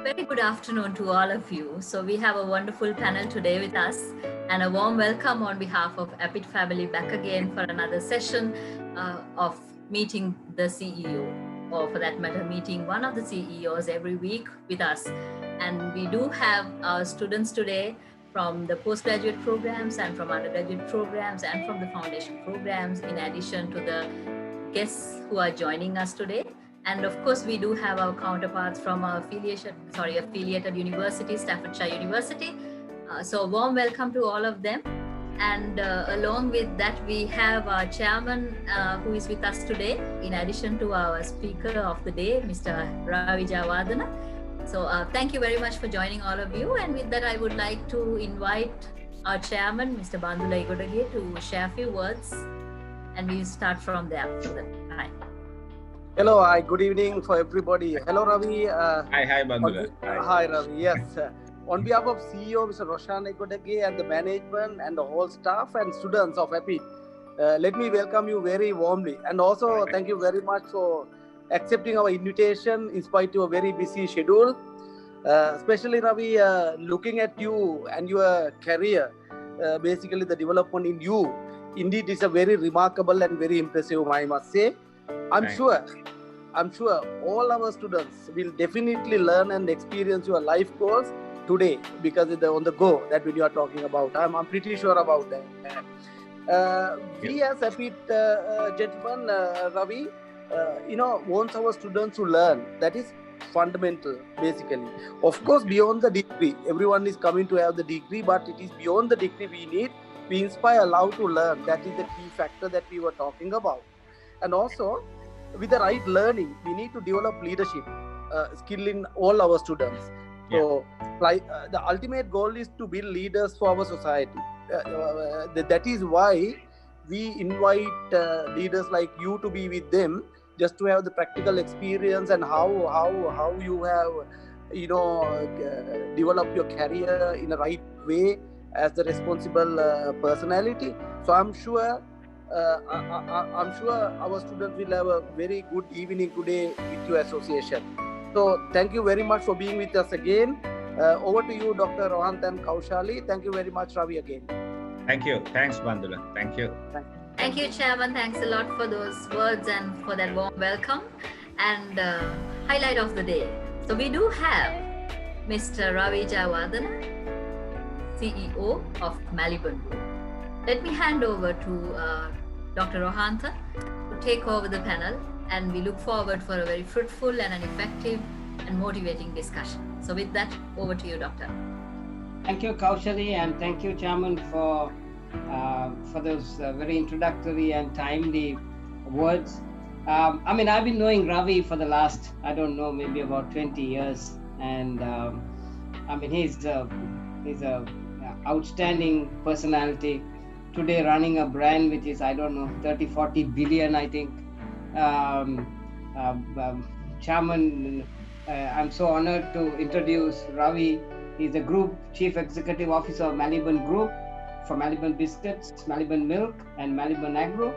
Very good afternoon to all of you. So we have a wonderful panel today with us and a warm welcome on behalf of Apit family back again for another session of meeting the CEO, or for that matter, meeting one of the CEOs every week with us. And we do have our students today from the postgraduate programs and from undergraduate programs and from the foundation programs, in addition to the guests who are joining us today. And of course, we do have our counterparts from our affiliated university, Staffordshire University. So a warm welcome to all of them. And along with that, we have our chairman who is with us today, in addition to our speaker of the day, Mr. Ravi Jayawardena. So thank you very much for joining all of you. And with that, I would like to invite our chairman, Mr. Bandula Igodage, to share a few words. And we'll start from there for the time. Hello, hi, good evening for everybody. Hello, Ravi. Hi, Bandula. Hi, Ravi. Yes. On behalf of CEO Mr. Roshan Ekodege and the management and the whole staff and students of APIT, let me welcome you very warmly. And also, thank you very much for accepting our invitation in spite of a very busy schedule. Especially, Ravi, looking at you and your career, basically the development in you, indeed is a very remarkable and very impressive, I must say. I'm sure all our students will definitely learn and experience your life course today, because it's on the go that you are talking about. I'm pretty sure about that. We as APIT gentlemen, Ravi, wants our students to learn. That is fundamental, basically. Of course, beyond the degree, everyone is coming to have the degree, but it is beyond the degree we inspire love to learn. That is the key factor that we were talking about. And also, with the right learning, we need to develop leadership skill in all our students. So, the ultimate goal is to build leaders for our society. That is why we invite leaders like you to be with them, just to have the practical experience and how you have, developed your career in a right way as the responsible personality. So I'm sure our students will have a very good evening today with your association. So thank you very much for being with us again. Over to you, Dr. Rohant and Kaushali. Thank you very much, Ravi, again. Thank you. Thanks, Bandula. Thank you. Thank you, Chairman. Thanks a lot for those words and for that warm welcome. And highlight of the day. So we do have Mr. Ravi Jayawardena, CEO of Maliban Group. Let me hand over to Dr. Rohantha to take over the panel, and we look forward for a very fruitful and an effective and motivating discussion. So with that, over to you, Doctor. Thank you, Kaushali, and thank you, Chairman, for those very introductory and timely words. I've been knowing Ravi for the last, maybe about 20 years, and he's a outstanding personality. Today running a brand which is, 30-40 billion, I think. Chairman, I'm so honored to introduce Ravi. He's the Group Chief Executive Officer of Maliban Group, for Maliban Biscuits, Maliban Milk, and Maliban Agro.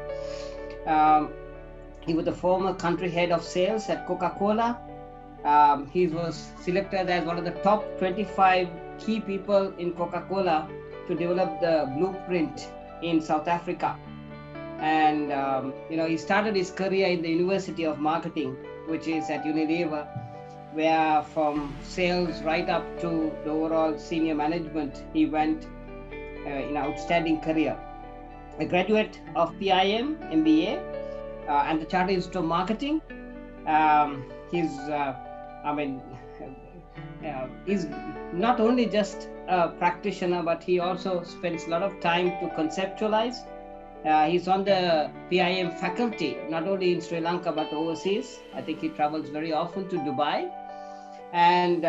He was the former country head of sales at Coca-Cola. He was selected as one of the top 25 key people in Coca-Cola to develop the blueprint in South Africa. And he started his career in the University of Marketing, which is at Unilever, where from sales right up to the overall senior management, he went in an outstanding career. A graduate of PIM, MBA, and the Chartered Institute of Marketing. He's not only just a practitioner, but he also spends a lot of time to conceptualize. He's on the PIM faculty, not only in Sri Lanka, but overseas. I think he travels very often to Dubai. And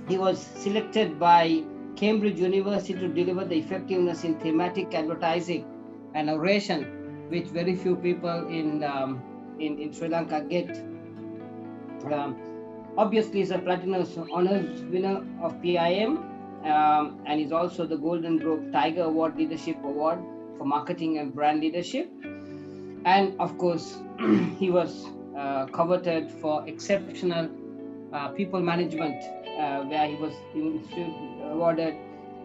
he was selected by Cambridge University to deliver the effectiveness in thematic advertising and narration, which very few people in Sri Lanka get. Obviously, he's a Platinum Honors winner of PIM, and he's also the Golden Globe Tiger Award Leadership Award for Marketing and Brand Leadership. And of course, he was coveted for exceptional people management, where he was awarded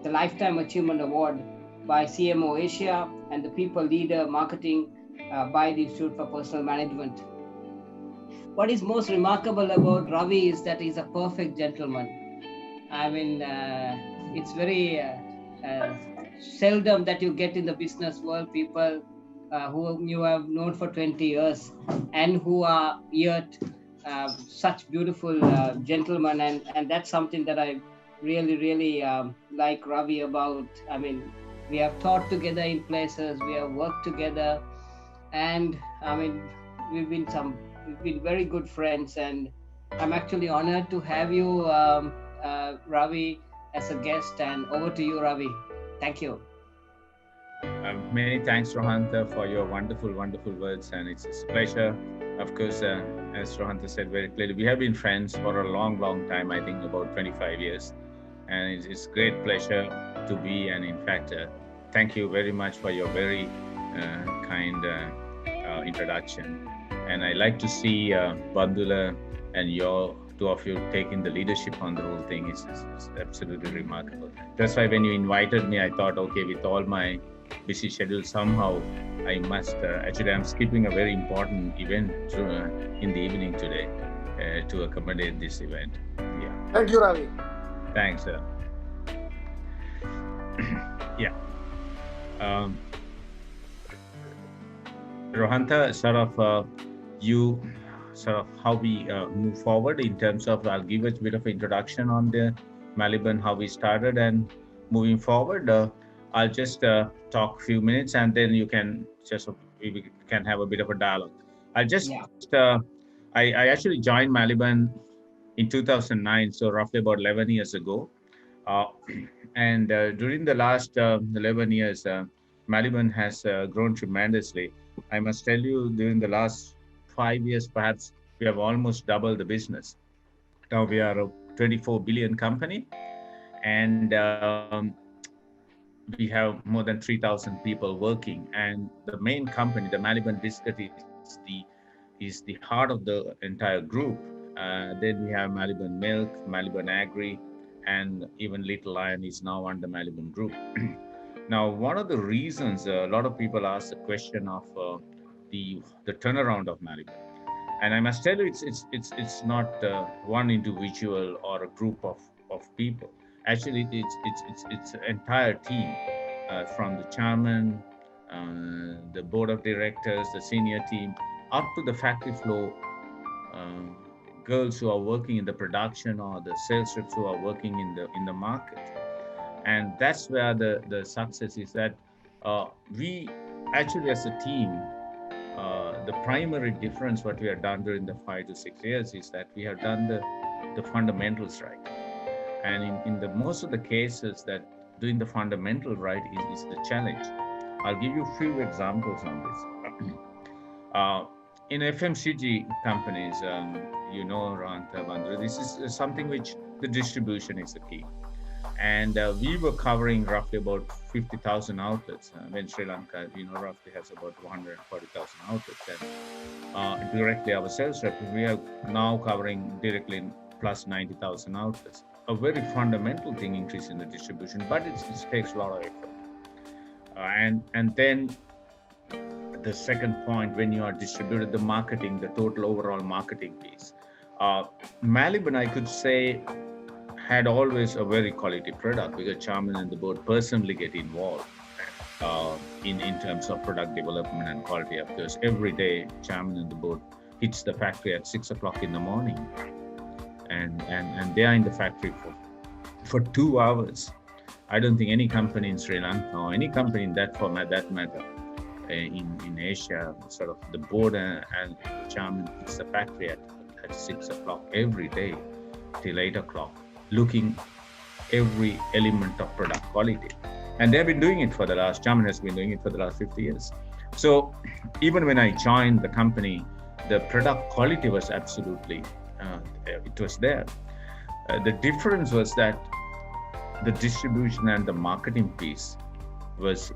the Lifetime Achievement Award by CMO Asia and the People Leader Marketing by the Institute for Personal Management. What is most remarkable about Ravi is that he's a perfect gentleman. I mean, it's very seldom that you get in the business world people whom you have known for 20 years and who are yet such beautiful gentlemen, and that's something that I really like Ravi about. I mean, we have taught together in places, we have worked together, and I mean, we've been very good friends, and I'm actually honored to have you, Ravi, as a guest. And over to you, Ravi. Thank you. Many thanks, Rohanta, for your wonderful words, and it's a pleasure. Of course, as Rohanta said very clearly, we have been friends for a long time, I think about 25 years. And it's great pleasure to be, and in fact, thank you very much for your very kind introduction. And I like to see Bandula and your two of you taking the leadership on the whole thing. It's absolutely remarkable. That's why when you invited me, I thought, okay, with all my busy schedule, somehow I must, actually I'm skipping a very important event in the evening today to accommodate this event. Yeah. Thank you, Ravi. Thanks, sir. Yeah. Rohanta, how we move forward in terms of, I'll give a bit of introduction on the Maliban, how we started, and moving forward, I'll just talk a few minutes, and then we can have a bit of a dialogue. I actually joined Maliban in 2009, so roughly about 11 years ago. And during the last 11 years, Maliban has grown tremendously. I must tell you, during the last 5 years, perhaps, we have almost doubled the business. Now we are a 24 billion company, and we have more than 3,000 people working. And the main company, the Maliban Biscuit, is the heart of the entire group. Then we have Maliban Milk, Maliban Agri, and even Little Lion is now under Maliban Group. Now, one of the reasons a lot of people ask the question of the turnaround of Maliban, and I must tell you, it's not one individual or a group of people. Actually, it's an entire team, from the chairman, the board of directors, the senior team, up to the factory floor girls who are working in the production, or the sales reps who are working in the market. And that's where the success is, that we actually, as a team, the primary difference what we have done during the 5 to 6 years is that we have done the fundamentals right. And in the most of the cases, that doing the fundamental right is the challenge. I'll give you a few examples on this. In FMCG companies, Ranta, this is something which the distribution is the key. And we were covering roughly about 50,000 outlets when Sri Lanka, roughly has about 140,000 outlets. And directly our sales rep, we are now covering directly plus 90,000 outlets. A very fundamental thing, increase in the distribution, but it takes a lot of effort. And then the second point, when you are distributed, the marketing, the total overall marketing piece. Maliban, I could say, had always a very quality product, because chairman and the board personally get involved in terms of product development and quality. Of course, every day, chairman and the board hits the factory at 6 o'clock in the morning, and they are in the factory for 2 hours. I don't think any company in Sri Lanka, or any company in that format, that matter, in Asia, sort of the board and the chairman hits the factory at 6 o'clock every day till 8 o'clock, looking every element of product quality. And they've been doing it for the last, chairman has been doing it for the last 50 years. So even when I joined the company, the product quality was absolutely, it was there. The difference was that the distribution and the marketing piece was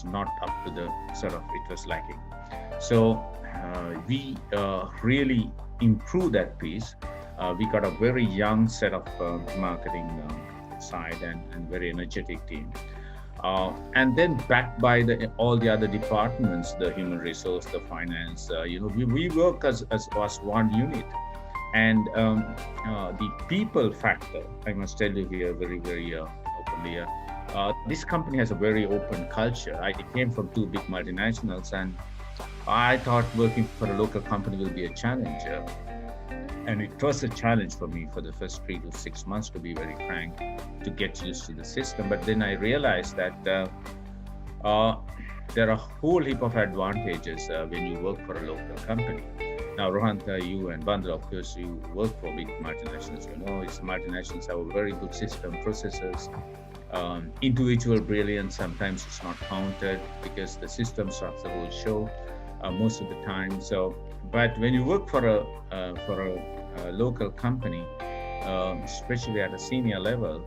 not up to the sort of, it was lacking. So we really improved that piece. We got a very young set of marketing side and very energetic team. And then backed by all the other departments, the human resource, the finance, we work as one unit. And the people factor, I must tell you here very openly, this company has a very open culture. I came from two big multinationals, and I thought working for a local company will be a challenge. And it was a challenge for me for the first 3 to 6 months, to be very frank, to get used to the system. But then I realized that there are a whole heap of advantages when you work for a local company. Now, Rohanta, you and Bandra, of course, you work for big multinationals. Multinationals have a very good system, processes, individual brilliance. Sometimes it's not counted because the system structure will show most of the time. So, but when you work for a local company, especially at a senior level,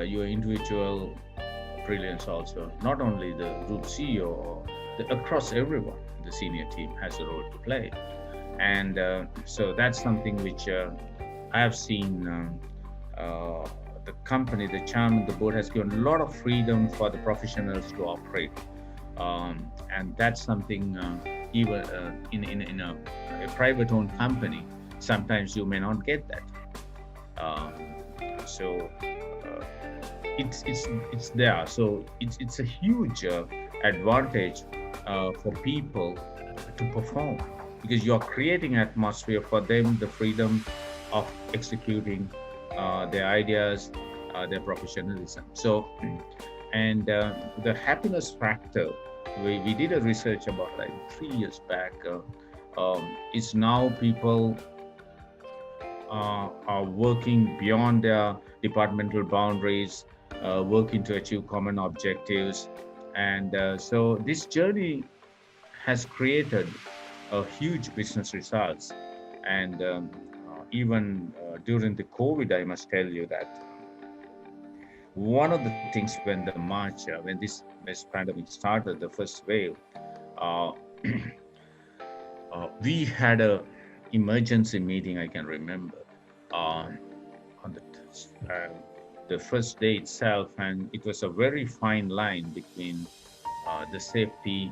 your individual brilliance also, not only the group CEO, across everyone, the senior team has a role to play. And so that's something which I have seen the company, the chairman, the board has given a lot of freedom for the professionals to operate. And that's something even in a private-owned company, sometimes you may not get that. So it's there. So it's a huge advantage for people to perform, because you are creating an atmosphere for them, the freedom of executing their ideas, their professionalism. So, and the happiness factor, we did a research about like 3 years back. Is now people are working beyond their departmental boundaries, working to achieve common objectives. And so this journey has created a huge business results. And even during the COVID, I must tell you that one of the things when the March, when this pandemic started, the first wave, we had a emergency meeting, I can remember, on the first day itself, and it was a very fine line between the safety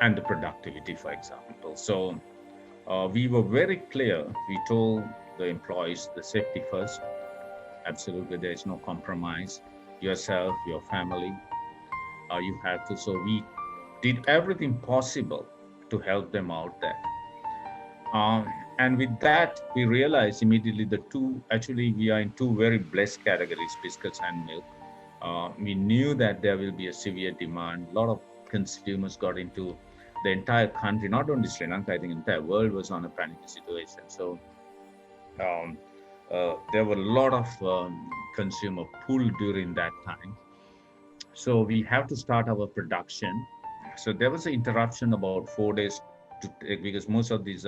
and the productivity, for example. So we were very clear. We told the employees the safety first. Absolutely, there is no compromise. Yourself, your family, you have to. So we did everything possible to help them out there. And with that, we realized immediately actually we are in two very blessed categories, biscuits and milk. We knew that there will be a severe demand. A lot of consumers got into the entire country, not only Sri Lanka, I think the entire world was on a panic situation. So there were a lot of consumer pull during that time. So we have to start our production. So there was an interruption about 4 days because most of these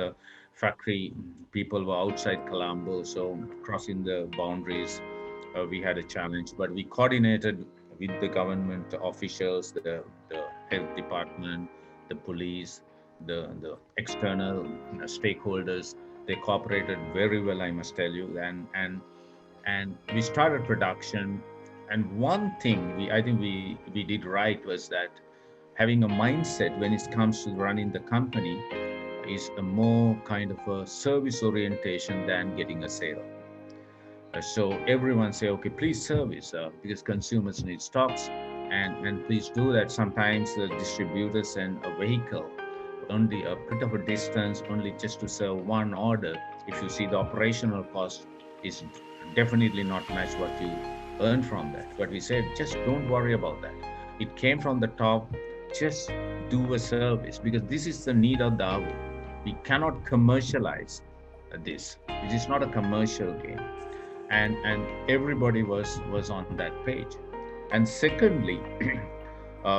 factory people were outside Colombo. So crossing the boundaries, we had a challenge, but we coordinated with the government officials, the health department, the police, the external stakeholders. They cooperated very well, I must tell you. And we started production. And one thing I think we did right was that having a mindset when it comes to running the company is a more kind of a service orientation than getting a sale. So everyone say, okay, please service because consumers need stocks, and please do that. Sometimes the distributors send a vehicle only a bit of a distance, only just to serve one order. If you see the operational cost is definitely not match what you earn from that. But we said, just don't worry about that. It came from the top. Just do a service because this is the need of the hour. We cannot commercialize this. It is not a commercial game. And everybody was on that page. And secondly,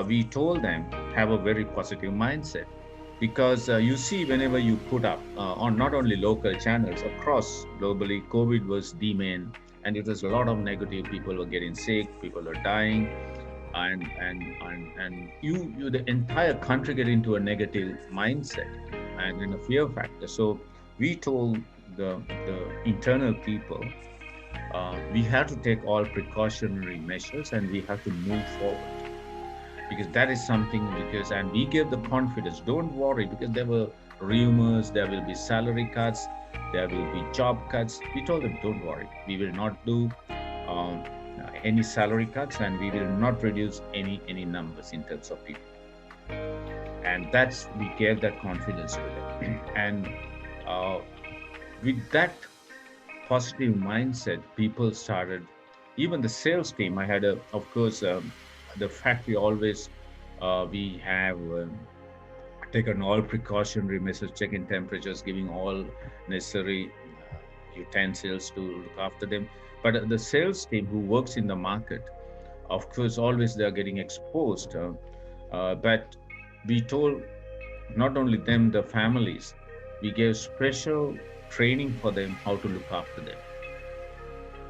we told them have a very positive mindset, because you see whenever you put up on not only local channels across globally, COVID was the main, and it was a lot of negative. People were getting sick, people were dying, and you the entire country get into a negative mindset and in a fear factor. So we told the internal people, we have to take all precautionary measures and we have to move forward, because that is something, because and we gave the confidence, don't worry, because there were rumors there will be salary cuts, there will be job cuts. We told them, don't worry, we will not do um, any salary cuts, and we will not reduce any numbers in terms of people. And that's, we gave that confidence to them. And with that positive mindset, people started, even the sales team. I had of course, the factory always, we have taken all precautionary measures, checking temperatures, giving all necessary utensils to look after them. But the sales team who works in the market, of course, always they are getting exposed. But we told not only them, the families, we gave special training for them how to look after them,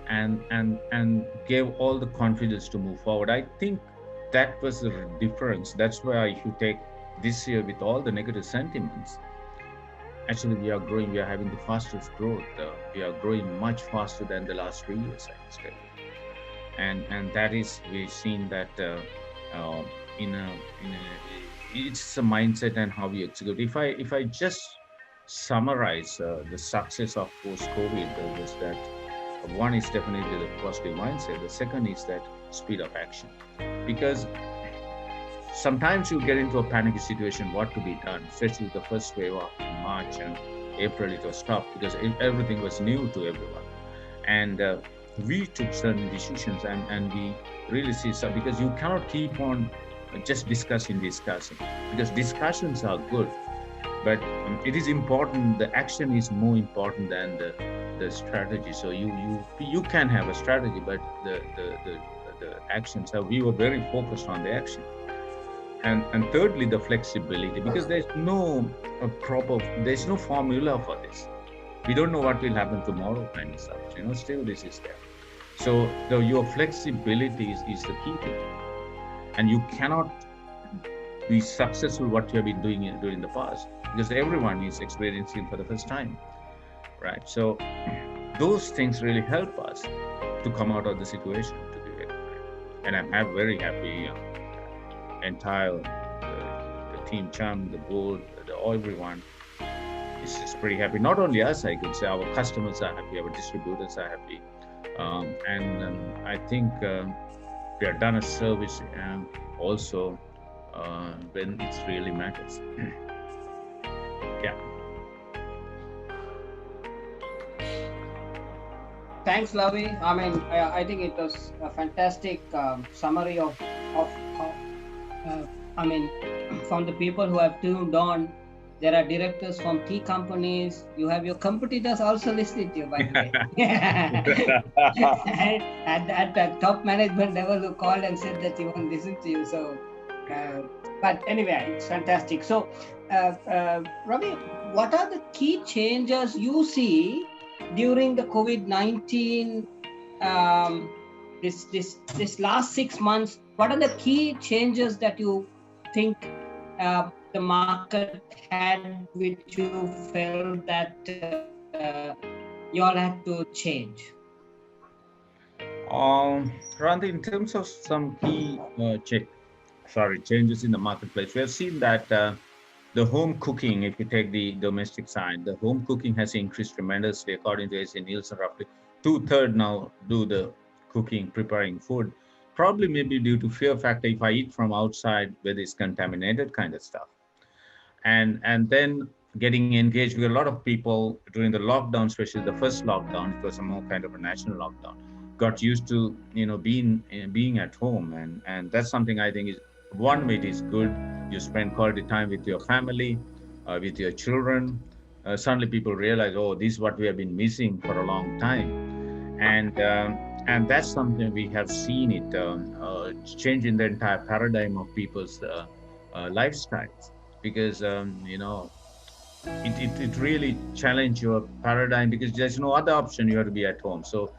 and gave all the confidence to move forward. I think that was the difference. That's why if you take this year with all the negative sentiments, actually we are growing, we are having the fastest growth. We are growing much faster than the last 3 years, I must tell you. And that is, we've seen that in a it's a mindset and how we execute. If I just summarize the success of post-COVID, was that one is definitely the positive mindset. The second is that speed of action, because sometimes you get into a panicky situation, what to be done, especially the first wave of March and April. It was tough because everything was new to everyone, and we took certain decisions, and we really see some, because you cannot keep on just discussing, because discussions are good, but it is important, the action is more important than the strategy. So you can have a strategy, but the actions, we were very focused on the action. And thirdly, the flexibility, because there's no there's no formula for this. We don't know what will happen tomorrow, kind of stuff. Still this is there. So your flexibility is the key to it. And you cannot be successful what you have been doing during the past, because everyone is experiencing for the first time, right? So those things really help us to come out of the situation, to be very frank. And I'm very happy. Entire the team, Cham, the board, everyone is just pretty happy. Not only us, I could say, our customers are happy, our distributors are happy, and I think we have done a service also when it really matters. Yeah. Thanks, Ravi. I mean, I think it was a fantastic summary of I mean, from the people who have tuned on. There are directors from tea companies. You have your competitors also listening to you, by the way. at the top management level, who called and said that he won't listen to you. So, but anyway, it's fantastic. So, Ravi, what are the key changes you see during the COVID-19? This last 6 months, what are the key changes that you think the market had, which you felt that you all had to change? Randy, in terms of some key changes in the marketplace, we have seen that the home cooking, if you take the domestic side, the home cooking has increased tremendously. According to AC Nielsen, roughly 2/3 now do the cooking, preparing food. Probably maybe due to fear factor, if I eat from outside, whether it's contaminated kind of stuff. And then getting engaged with a lot of people during the lockdown, especially the first lockdown. It was a more kind of a national lockdown. Got used to being at home, and that's something I think is one way it is good. You spend quality time with your family, with your children. Suddenly people realize, oh, this is what we have been missing for a long time, and that's something we have seen it changing the entire paradigm of people's lifestyles. Because it really challenged your paradigm, because there's no other option. You have to be at home. So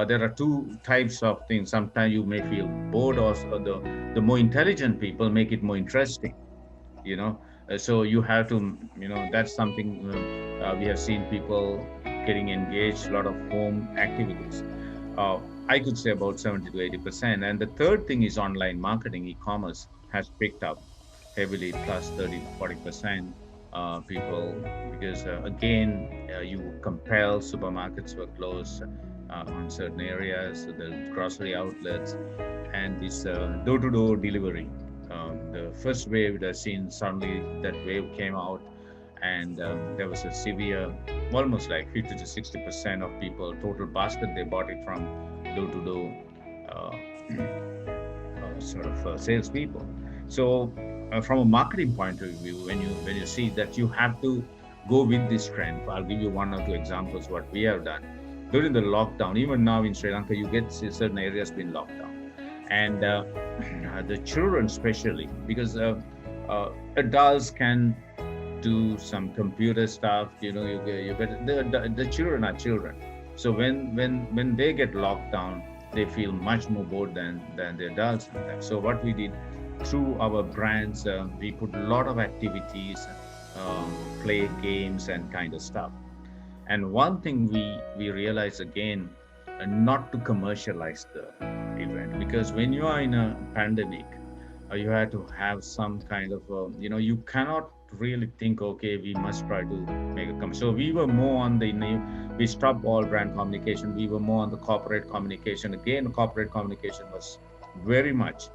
there are two types of things. Sometimes you may feel bored, or the more intelligent people make it more interesting. So you have to, that's something we have seen people getting engaged, a lot of home activities. Uh, I could say about 70 to 80%. And the third thing is online marketing, e-commerce has picked up heavily, plus 30 to 40% people, because again, you compel supermarkets were closed on certain areas, the grocery outlets, and this door-to-door delivery. The first wave that seen, suddenly that wave came out, and there was a severe, almost like 50 to 60% of people total basket they bought it from door-to-door sort of salespeople. So, from a marketing point of view, when you see that you have to go with this trend, I'll give you one or two examples what we have done during the lockdown. Even now in Sri Lanka, you get certain areas being locked down, and the children especially, because adults can do some computer stuff. You get the children are children. So when they get locked down, they feel much more bored than the adults sometimes. So what we did through our brands, we put a lot of activities, play games and kind of stuff. And one thing we realized again, not to commercialize the event, because when you are in a pandemic, you have to have some kind of you cannot really think, okay, we must try to make a so we were more on the we stopped all brand communication. We were more on the corporate communication. Again, corporate communication was very much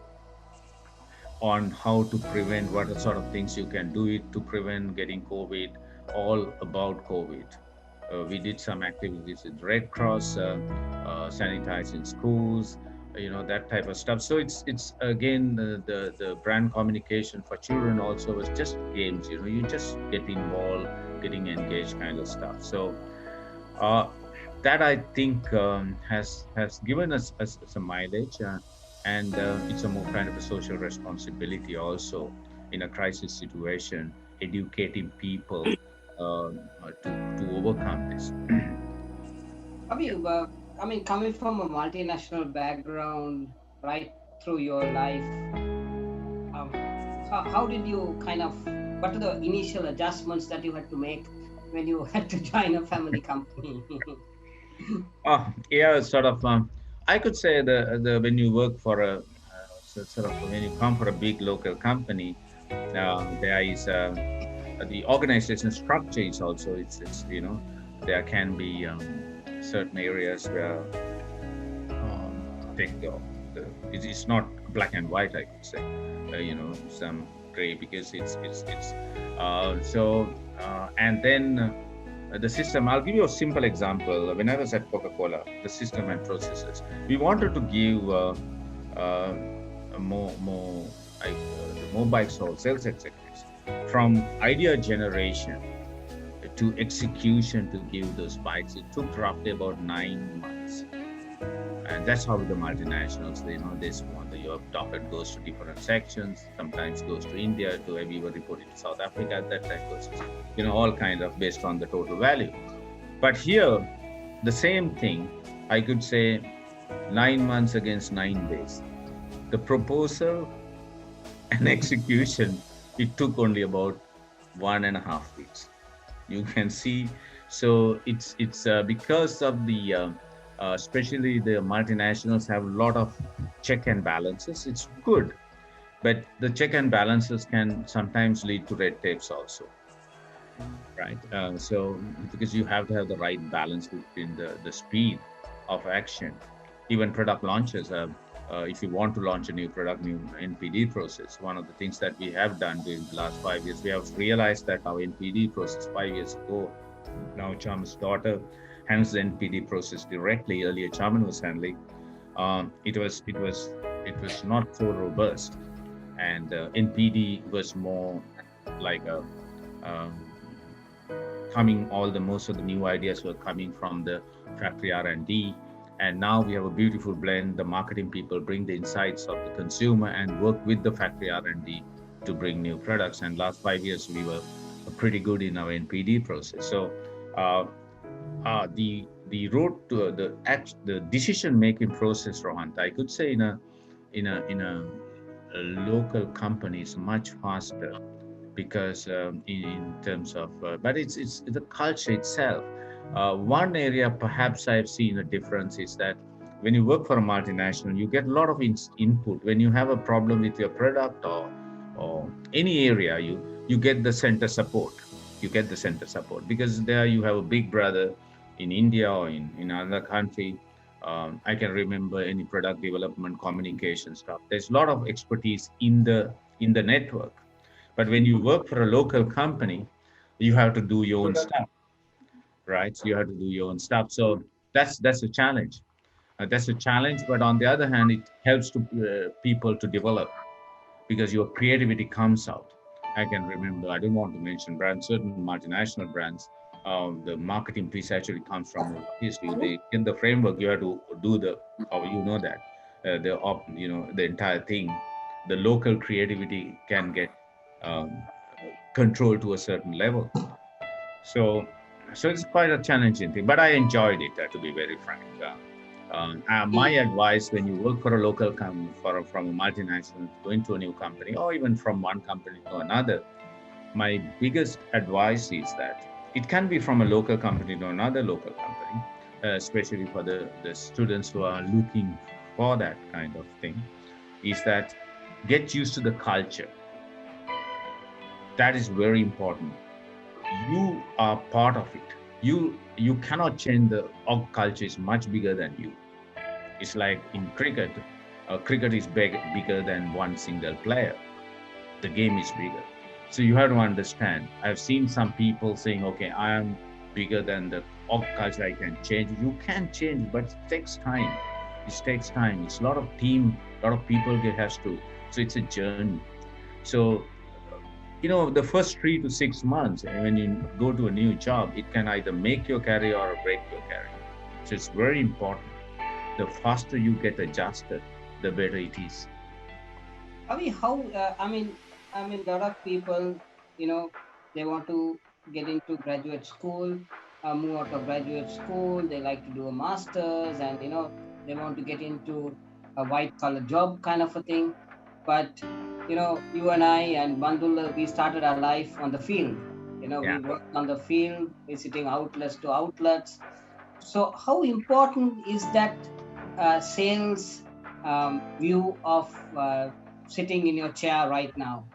on how to prevent, what sort of things you can do it to prevent getting COVID, all about COVID. We did some activities with Red Cross, sanitizing schools, that type of stuff. So it's again the brand communication for children also was just games. You just get involved, getting engaged, kind of stuff. So that I think has given us some mileage, and it's a more kind of a social responsibility also in a crisis situation, educating people to overcome this. Ravi, I mean, coming from a multinational background right through your life, how did you kind of, what are the initial adjustments that you had to make when you had to join a family company? Yeah, sort of. I could say the when you work for a sort of when you come for a big local company, there is the organization structure is also it's there can be certain areas where take it's not black and white, I could say, some gray, because it's and then the system. I'll give you a simple example. When I was at Coca-Cola, the system and processes, we wanted to give more like the mobile sales executives from idea generation to execution to give those bikes. It took roughly about 9 months. And that's how the multinationals, this one, your docket goes to different sections, sometimes goes to India, to we were reporting to South Africa, that type goes, all kind of based on the total value. But here, the same thing, I could say 9 months against 9 days. The proposal and execution, it took only about 1.5 weeks. You can see, so it's because of the especially the multinationals have a lot of check and balances. It's good, but the check and balances can sometimes lead to red tapes also, right? So because you have to have the right balance between the speed of action. Even product launches, if you want to launch a new product, new NPD process, one of the things that we have done during the last 5 years, we have realized that our NPD process 5 years ago, now Charman's daughter handles the NPD process directly. Earlier, Charman was handling. It was not so robust, and NPD was more like a most of the new ideas were coming from the factory R&D. And now we have a beautiful blend. The marketing people bring the insights of the consumer and work with the factory R&D to bring new products. And last 5 years, we were pretty good in our NPD process. So the road to the decision-making process, Rohant, I could say in a local company is much faster, because in terms of, but it's the culture itself. One area perhaps I've seen a difference is that when you work for a multinational, you get a lot of input. When you have a problem with your product or any area, you get the center support. You get the center support because there you have a big brother in India or in another country. I can remember any product development, communication stuff. There's a lot of expertise in the network. But when you work for a local company, you have to do your own stuff, right? So you have to do your own stuff. So that's a challenge. That's a challenge. But on the other hand, it helps to people to develop because your creativity comes out. I can remember. I don't want to mention brands. Certain multinational brands, the marketing piece actually comes from overseas. In the framework, you have to do the, or you know that the entire thing. The local creativity can get um, controlled to a certain level. So, so it's quite a challenging thing, but I enjoyed it, to be very frank. My advice when you work for a local company, from a multinational, going to a new company, or even from one company to another, my biggest advice is that it can be from a local company to another local company, especially for the students who are looking for that kind of thing, is that get used to the culture. That is very important. You are part of it. You cannot change the org culture is much bigger than you. It's like in cricket. Cricket is bigger than one single player. The game is bigger. So you have to understand. I've seen some people saying, okay, I am bigger than the org culture, I can change. You can change, but it takes time. It takes time. It's a lot of team, a lot of people has to. So it's a journey. So the first 3 to 6 months, when you go to a new job, it can either make your career or break your career. So it's very important. The faster you get adjusted, the better it is. I mean, how? A lot of people, they want to get into graduate school, move out of graduate school. They like to do a master's, and they want to get into a white collar job kind of a thing. But you and I and Bandula, we started our life on the field. Yeah. We worked on the field, visiting outlets to outlets. So, how important is that sales view of sitting in your chair right now?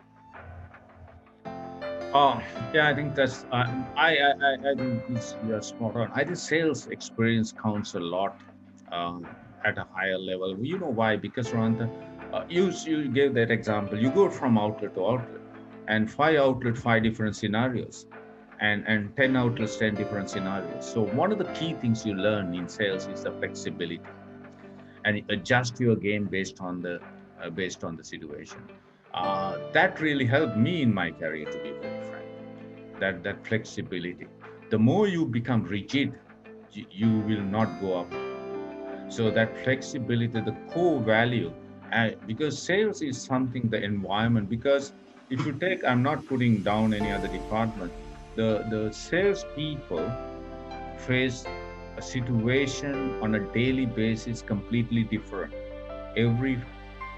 Oh, yeah, I think that's I think you're spot on. I think sales experience counts a lot at a higher level. You know why? Because Ranta, you gave that example. You go from outlet to outlet, and 5 outlet, 5 different scenarios, and 10 outlets, 10 different scenarios. So one of the key things you learn in sales is the flexibility, and adjust your game based on the situation. That really helped me in my career, to be very frank. That flexibility. The more you become rigid, you will not go up. So that flexibility, the core value, because sales is something, the environment. Because if you take, I'm not putting down any other department. The sales people face a situation on a daily basis completely different. Every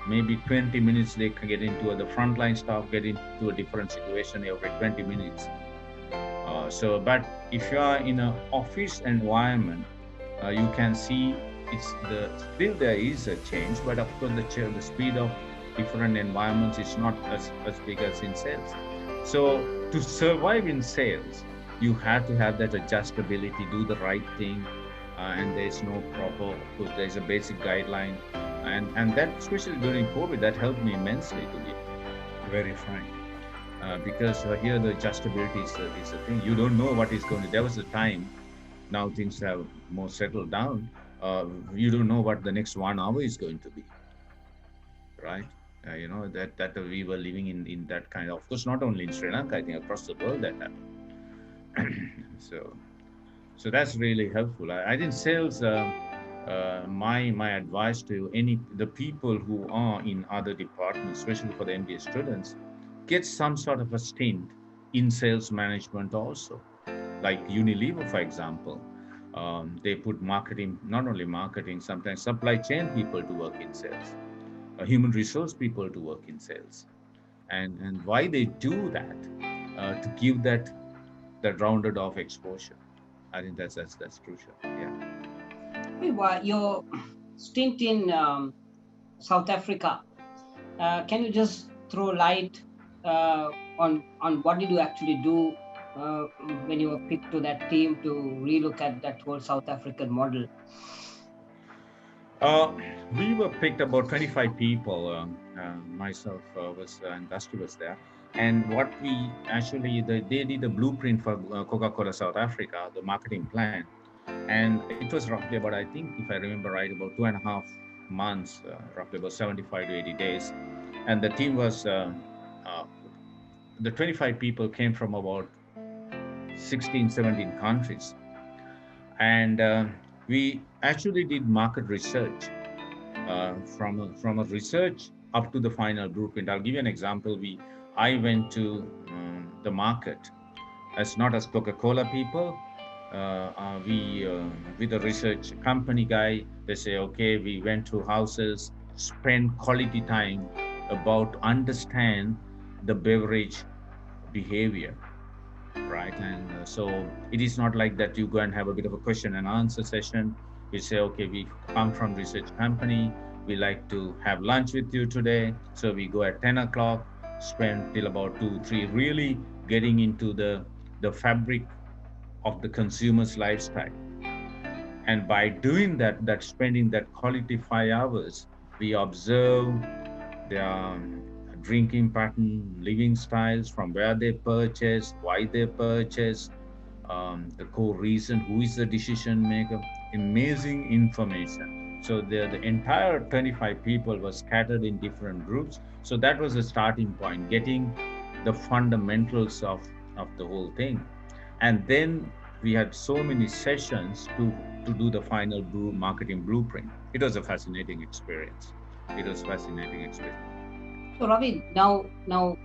maybe 20 minutes they can get into the frontline staff get into a different situation every 20 minutes. But if you are in an office environment, you can see it's still there is a change, but of course the speed of different environments is not as big as in sales. So to survive in sales, you have to have that adjustability, do the right thing, and there's no proper, of course, there's a basic guideline, and that, especially during COVID, that helped me immensely, to be very frank. Because here the adjustability is the thing. You don't know what is going to. There was a time, now things have more settled down. You don't know what the next 1 hour is going to be, right? That we were living in that kind of course, not only in Sri Lanka, I think across the world that happened. So that's really helpful. I think sales. My advice to the people who are in other departments, especially for the MBA students, get some sort of a stint in sales management also. Like Unilever, for example, they put marketing, not only marketing, sometimes supply chain people to work in sales, human resource people to work in sales, and why they do that, to give that rounded off exposure. I think that's crucial. Yeah. Your stint in South Africa, can you just throw light on what did you actually do uh, when you were picked to that team to relook at that whole South African model? Uh, we were picked about 25 people. Myself was and Dusty was there. And what we actually, they did the blueprint for Coca-Cola South Africa, the marketing plan. And it was roughly about, I think, if I remember right, about 2.5 months, roughly about 75 to 80 days. And the team was, uh, the 25 people came from about 16, 17 countries. And we actually did market research from a research up to the final blueprint. I'll give you an example. I went to the market as not as Coca-Cola people. We with a research company guy. They say, okay, we went to houses, spend quality time about understand the beverage behavior, right? And so it is not like that you go and have a bit of a question and answer session. We say, okay, we come from research company. We like to have lunch with you today. So we go at 10 o'clock, spend till about 2, 3, really getting into the fabric of the consumer's lifestyle. And by doing that spending that quality 5 hours, we observe their drinking pattern, living styles, from where they purchase, why they purchase, the core reason, who is the decision maker. Amazing information. So the entire 25 people were scattered in different groups. So that was the starting point, getting the fundamentals of the whole thing. And then we had so many sessions to do the final marketing blueprint. It was a fascinating experience. It was fascinating experience. So Ravi, now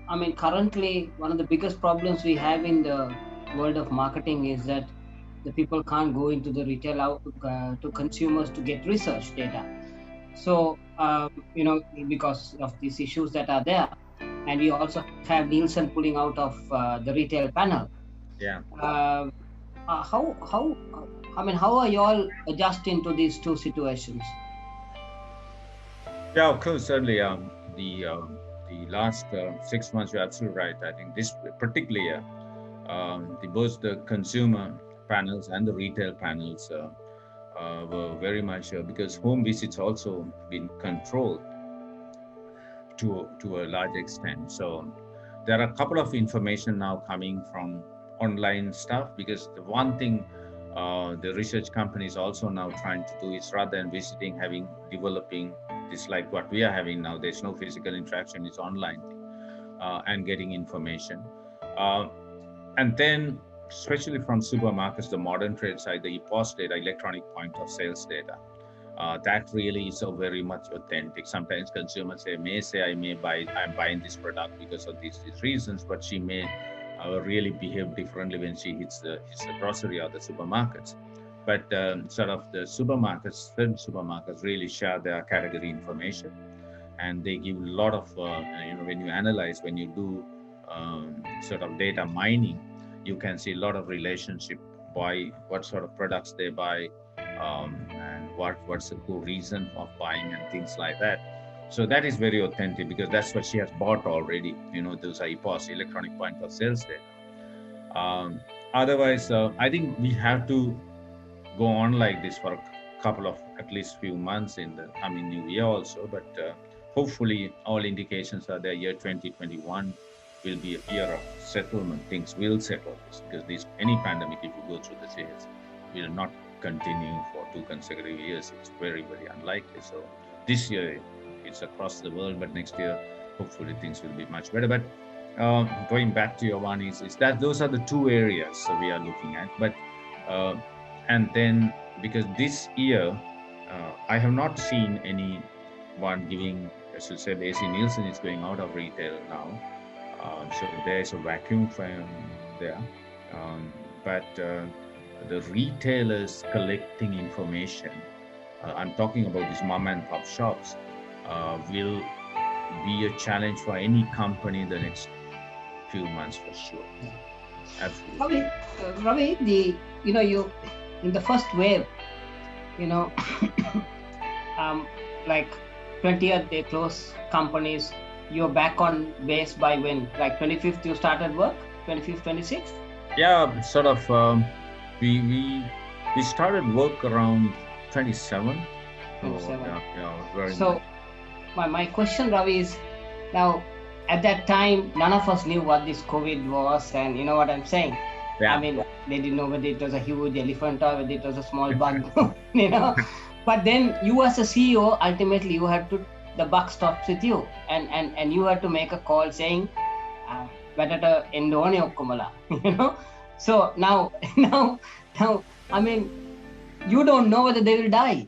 I mean, currently one of the biggest problems we have in the world of marketing is that the people can't go into the retail out to consumers to get research data. So because of these issues that are there, and we also have Nielsen pulling out of the retail panel. Yeah. How I mean, how are you all adjusting to these two situations? Yeah, of course, certainly. The last 6 months, you're absolutely right. I think this particularly both the consumer panels and the retail panels were very much because home visits also been controlled to a large extent. So there are a couple of information now coming from online stuff, because the one thing the research companies also now trying to do is, rather than visiting, developing this like what we are having now. There's no physical interaction; it's online, and getting information. And then, especially from supermarkets, the modern trade side, the EPOS data, electronic point of sales data, that really is so very much authentic. Sometimes consumers may say, I'm buying this product because of these reasons, but she may really behave differently when she hits the grocery or the supermarkets. But sort of the supermarkets, certain supermarkets really share their category information, and they give a lot of, when you analyze, when you do sort of data mining, you can see a lot of relationship, why, what sort of products they buy, and what's the core reason of buying and things like that. So that is very authentic, because that's what she has bought already. Those are EPOS, electronic point of sales data. Otherwise, I think we have to go on like this for a couple of at least few months in the coming new year also. But hopefully, all indications are the year 2021 will be a year of settlement. Things will settle, because any pandemic, if you go through this years, will not continue for 2 consecutive years. It's very, very unlikely. So this year it's across the world, but next year hopefully things will be much better. But going back to your one is that those are the 2 areas we are looking at. But and then, because this year I have not seen anyone giving, as you said, AC Nielsen is going out of retail now. So there is a vacuum from there. But the retailers collecting information, I'm talking about these mom and pop shops, will be a challenge for any company in the next few months for sure. Absolutely. Ravi, you in the first wave, you know, like 20th they close companies. You're back on base by when? Like 25th you started work? 25th, 26th? Yeah, sort of. We we we started work around 27. So 27. yeah, very much. So my question, Ravi, is now at that time none of us knew what this COVID was, and you know what I'm saying. I Yeah. mean, they didn't know whether it was a huge elephant or whether it was a small bug, you know. But then you, as a CEO, ultimately you had to, the buck stops with you, and you had to make a call saying, better to end on your kumala, you know. So now, now, I mean, you don't know whether they will die,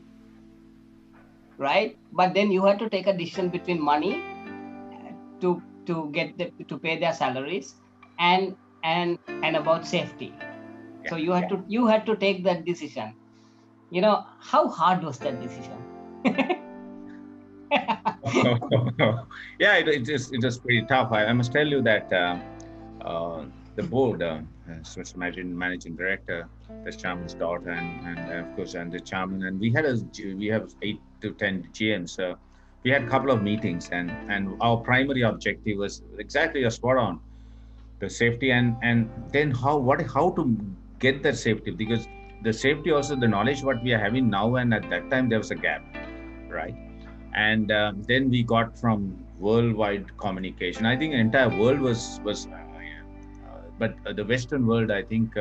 right? But then you had to take a decision between money to get to pay their salaries and and about safety. So you had to take that decision. You know, how hard was that decision? Yeah, it is pretty tough. I must tell you that the board, so managing director, the chairman's daughter, and of course, and the chairman, and we have 8 to 10 GMs. We had a couple of meetings, and our primary objective was exactly a spot on the safety, and then how to get that safety, because the safety also the knowledge what we are having now, and at that time there was a gap, right? And then we got from worldwide communication. I think the entire world was but the Western world, I think,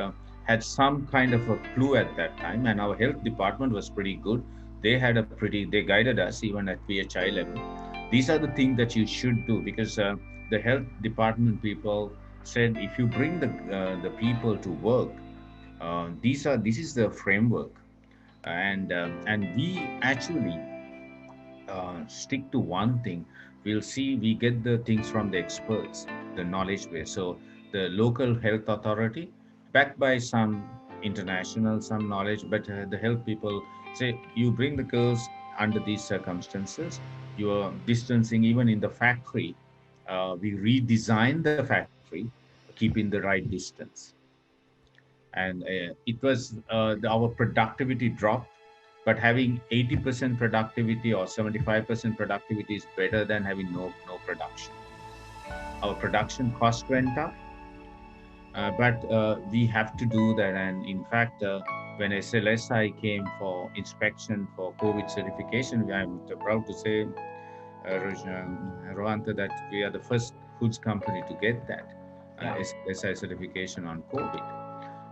had some kind of a clue at that time, and our health department was pretty good. They guided us even at PHI level. These are the things that you should do, because the health department people said if you bring the people to work, this is the framework, and we actually stick to one thing. We'll see, we get the things from the experts, the knowledge base. So the local health authority, backed by some international, some knowledge, but the health people say, you bring the girls under these circumstances, you are distancing even in the factory. We redesign the factory, keeping the right distance. And our productivity dropped, but having 80% productivity or 75% productivity is better than having no production. Our production cost went up, but we have to do that. And in fact, when SLSI came for inspection for COVID certification, I'm proud to say, Rohanta, that we are the first foods company to get that SLSI certification on COVID.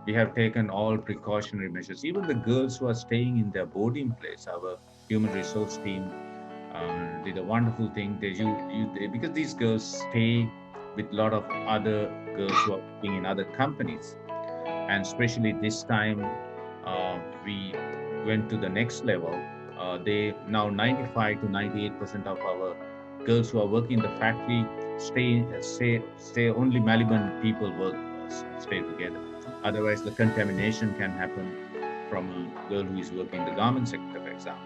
We have taken all precautionary measures. Even the girls who are staying in their boarding place, our human resource team did a wonderful thing. Because these girls stay with a lot of other girls who are working in other companies, and especially this time, we went to the next level. They now 95 to 98% of our girls who are working in the factory stay only Maliban people work stay together. Otherwise, the contamination can happen from a girl who is working in the garment sector, for example.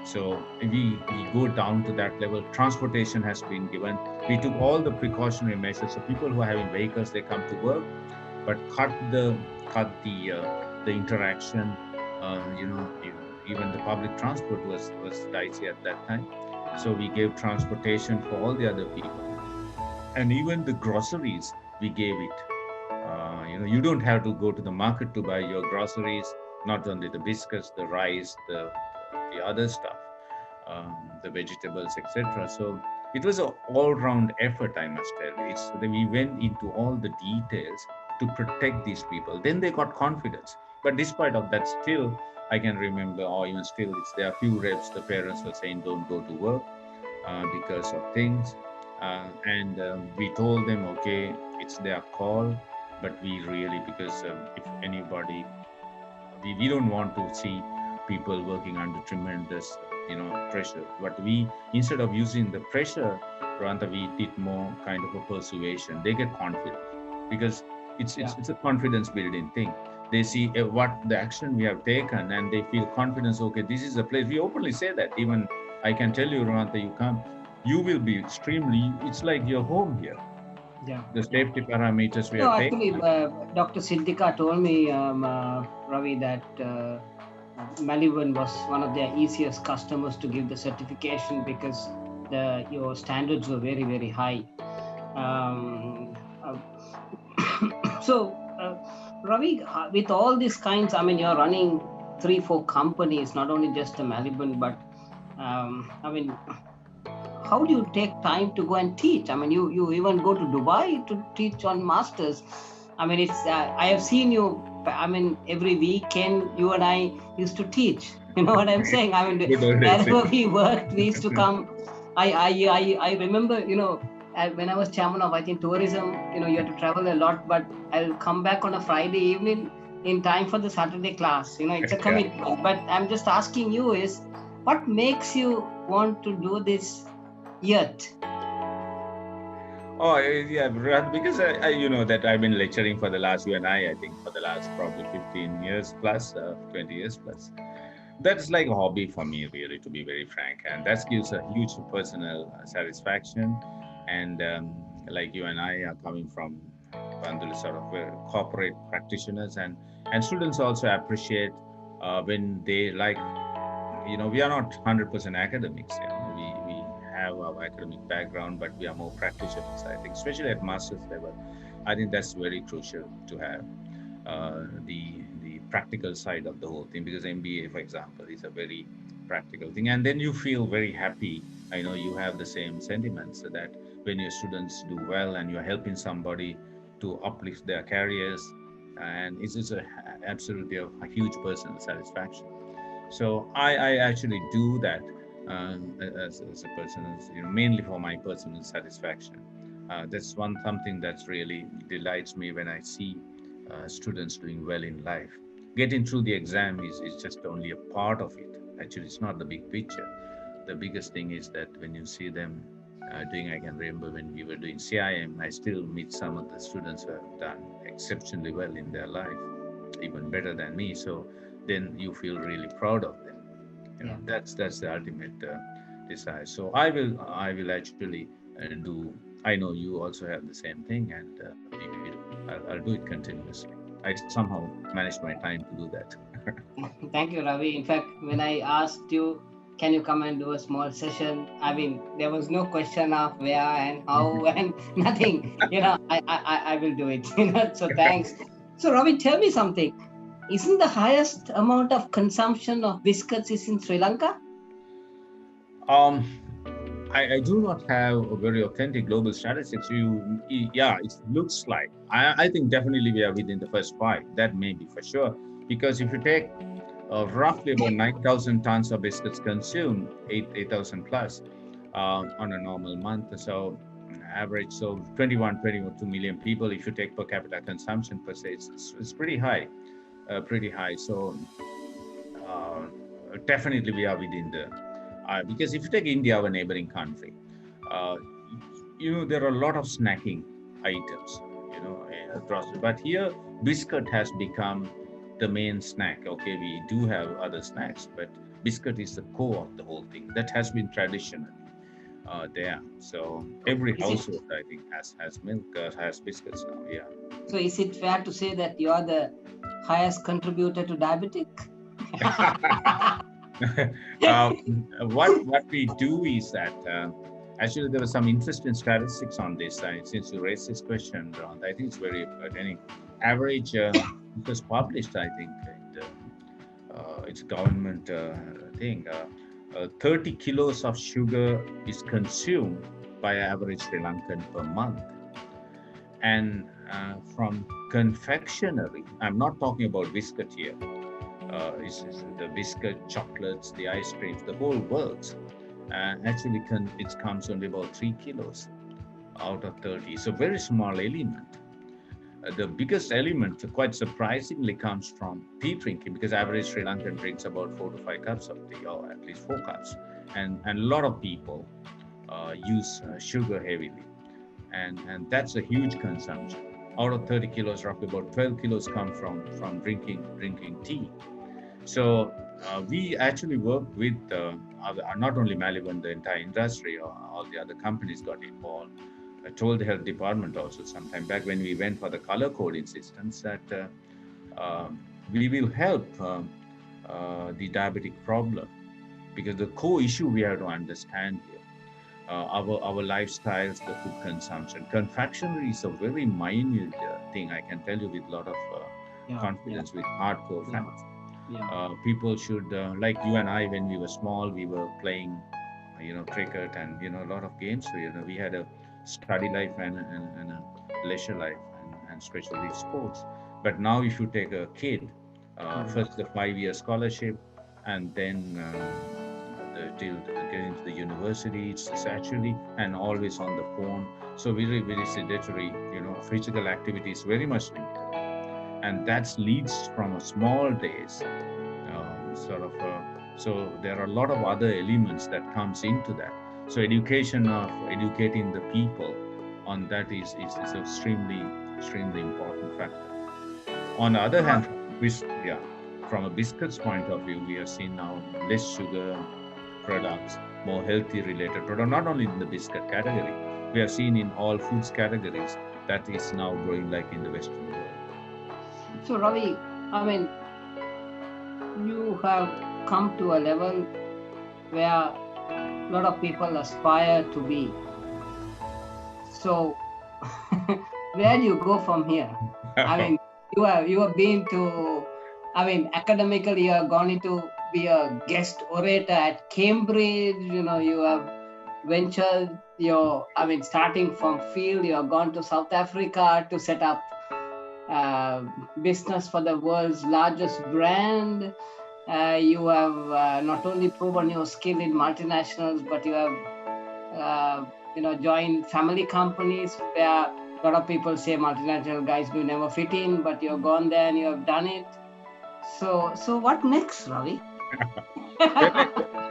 So we go down to that level. Transportation has been given. We took all the precautionary measures. So people who are having vehicles, they come to work, but cut the interaction. Even the public transport was dicey at that time. So we gave transportation for all the other people, and even the groceries we gave it. You don't have to go to the market to buy your groceries. Not only the biscuits, the rice, the other stuff, the vegetables, etc. So it was an all-round effort, I must tell you. We went into all the details to protect these people. Then they got confidence. But despite of that, still, I can remember, or even still, there are few reps, the parents were saying, don't go to work because of things. And we told them, okay, it's their call, but we really, because if anybody, we don't want to see people working under tremendous pressure. But we, instead of using the pressure, Ranta, we did more kind of a persuasion. They get confidence, because it's a confidence building thing. They see what the action we have taken, and they feel confidence. Okay, this is a place. We openly say that. Even I can tell you, Ranta, you will be extremely, it's like your home here. Yeah. The safety parameters we No, have actually, taken. Dr. Siddhika told me, Ravi, that Maliban was one of their easiest customers to give the certification because your standards were very, very high. Um, uh, so, Ravi, with all these kinds, I mean, you're running 3, 4 companies, not only just the Maliban, but I mean, how do you take time to go and teach? I mean, you even go to Dubai to teach on masters. I mean, it's I have seen you. I mean, every weekend you and I used to teach. You know what I'm saying? I mean, Good old days. wherever we worked, we used to come. I remember, when I was chairman of, I think, tourism. You had to travel a lot, but I'll come back on a Friday evening in time for the Saturday class. It's a Yeah. commitment. But I'm just asking you is what makes you want to do this yet? Oh, yeah, because you know that I've been lecturing for the last, you and I think for the last probably 15 years plus, 20 years plus. That's like a hobby for me, really, to be very frank. And that gives a huge personal satisfaction. And like you and I are coming from Bandul sort of corporate practitioners, and students also appreciate when they like, we are not 100% academics. We have our academic background, but we are more practitioners, I think, especially at master's level. I think that's very crucial to have the practical side of the whole thing, because MBA, for example, is a very practical thing, and then you feel very happy. I know you have the same sentiments, so that when your students do well and you're helping somebody to uplift their careers, and it's absolutely a huge personal satisfaction. So I actually do that as a person, mainly for my personal satisfaction. That's something that's really delights me when I see students doing well in life. Getting through the exam is just only a part of it. Actually, it's not the big picture. The biggest thing is that when you see them doing, I can remember when we were doing CIM, I still meet some of the students who have done exceptionally well in their life, even better than me. So then you feel really proud of them. Yeah. That's the ultimate desire. So I will actually do. I know you also have the same thing, and I'll do it continuously. I somehow managed my time to do that. Thank you, Ravi. In fact, when I asked you, can you come and do a small session? I mean, there was no question of where and how and nothing. I will do it. So thanks. So Ravi, tell me something. Isn't the highest amount of consumption of biscuits is in Sri Lanka? um, I do not have a very authentic global statistics. Yeah, it looks like. I think definitely we are within the first five. That may be for sure. Because if you take roughly about 9,000 tons of biscuits consumed, 8,000 plus on a normal month. So average, so 22 million people. If you take per capita consumption per se, it's pretty high, pretty high. So uh, definitely we are within the because if you take India, our neighboring country, uh, there are a lot of snacking items, across. But here, biscuit has become the main snack. Okay, we do have other snacks, but biscuit is the core of the whole thing. That has been traditionally there. So every Is it household, I think, has milk, has biscuits now. Yeah. so? Is it fair to say that you are the highest contributor to diabetic? What we do is that actually there was some interesting statistics on this side. Since you raised this question, Ron, I think it's very pertaining. Average, it was published, I think, it's a government thing. 30 kilos of sugar is consumed by average Sri Lankan per month. And from confectionery, I'm not talking about biscuit here. Is the biscuit, chocolates, the ice creams, the whole works. Actually, it comes only about 3 kilos out of 30. So very small element. The biggest element, quite surprisingly, comes from tea drinking, because average Sri Lankan drinks about 4 to 5 cups of tea, or at least 4 cups. And a lot of people use sugar heavily. And that's a huge consumption. Out of 30 kilos, roughly about 12 kilos come from drinking tea. So we actually worked with not only Maliban, the entire industry, or all the other companies got involved I told the health department also sometime back when we went for the color coding systems that we will help the diabetic problem, because the core issue we have to understand here, our lifestyles, the food consumption. Confectionery is a very minute thing. I can tell you with a lot of confidence, with hardcore facts. People should, like you and I, when we were small, we were playing, cricket and, a lot of games. So, we had a study life and a leisure life and especially sports. But now if you take a kid, first the 5-year scholarship and then till getting to the university, it's actually and always on the phone. So very, very sedentary, physical activity is very much limited. And that leads from a small days, so there are a lot of other elements that comes into that. So education of educating the people on that is extremely, extremely important factor. On the other hand, from a biscuits point of view, we have seen now less sugar products, more healthy related product, not only in the biscuit category. We have seen in all foods categories that is now growing like in the Western world. So Ravi, I mean, you have come to a level where a lot of people aspire to be. So where do you go from here? I mean, you have been to, academically you have gone into be a guest orator at Cambridge. You have ventured starting from field. You have gone to South Africa to set up business for the world's largest brand. You have not only proven your skill in multinationals, but you have joined family companies where a lot of people say multinational guys do never fit in, but you have gone there and you have done it. So what next, Ravi?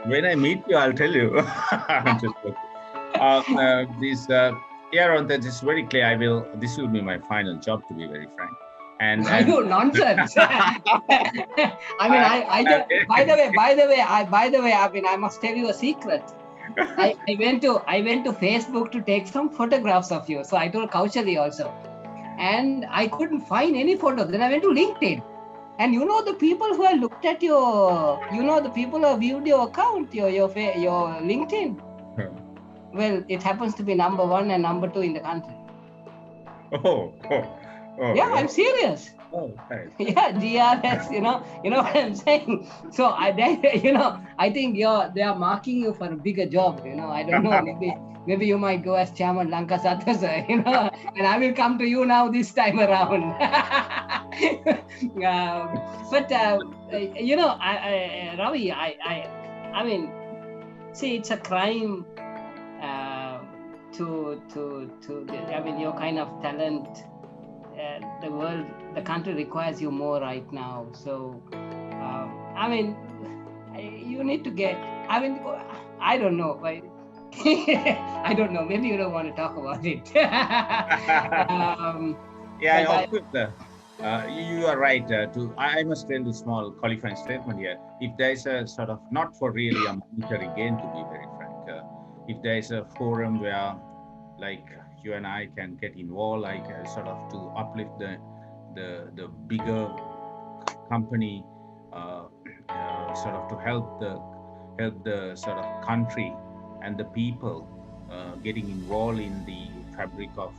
When I meet you, I'll tell you. I'm just this that is very clear. This will be my final job, to be very frank. And nonsense. By the way, I must tell you a secret. I went to Facebook to take some photographs of you. So I told Kaushali also, and I couldn't find any photos. Then I went to LinkedIn, and the people who have looked at your, the people who have viewed your account, your LinkedIn. Well, it happens to be number 1 and number 2 in the country. Oh, yeah, I'm serious. Oh, right. Yeah, GRS, you know what I'm saying. So I think they are marking you for a bigger job. I don't know. Maybe you might go as chairman Lanka Sathasa, and I will come to you now this time around. Ravi, I mean, see, it's a crime your kind of talent. The country requires you more right now. So, you need to get. I don't know. I don't know. Maybe you don't want to talk about it. You are right. I must tell a small qualifying statement here. If there is a sort of, not for really a monetary gain, to be very frank, if there is a forum where, like, you and I can get involved, like sort of to uplift the bigger company, sort of to help the sort of country and the people getting involved in the fabric of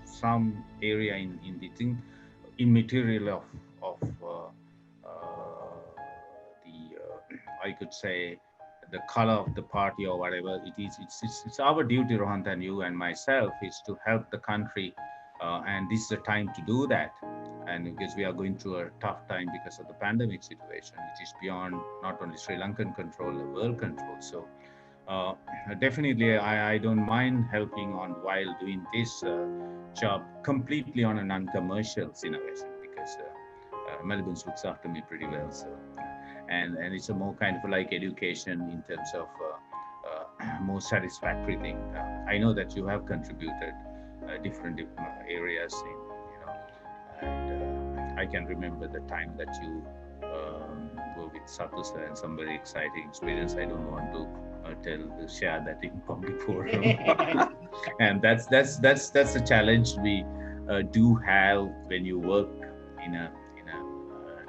some area in the thing, immaterial of I could say the color of the party or whatever it is. It's our duty, Rohant, and you and myself, is to help the country, and this is the time to do that. And because we are going through a tough time because of the pandemic situation, which is beyond not only Sri Lankan control, the world control. So definitely I don't mind helping on while doing this job completely on a non-commercial innovation, because Maliban looks after me pretty well. So and it's a more kind of like education in terms of more satisfactory thing. I know that you have contributed different areas in, and I can remember the time that you were with Satusa and some very exciting experience. I don't want to share that in public forum. And that's the challenge we do have when you work in a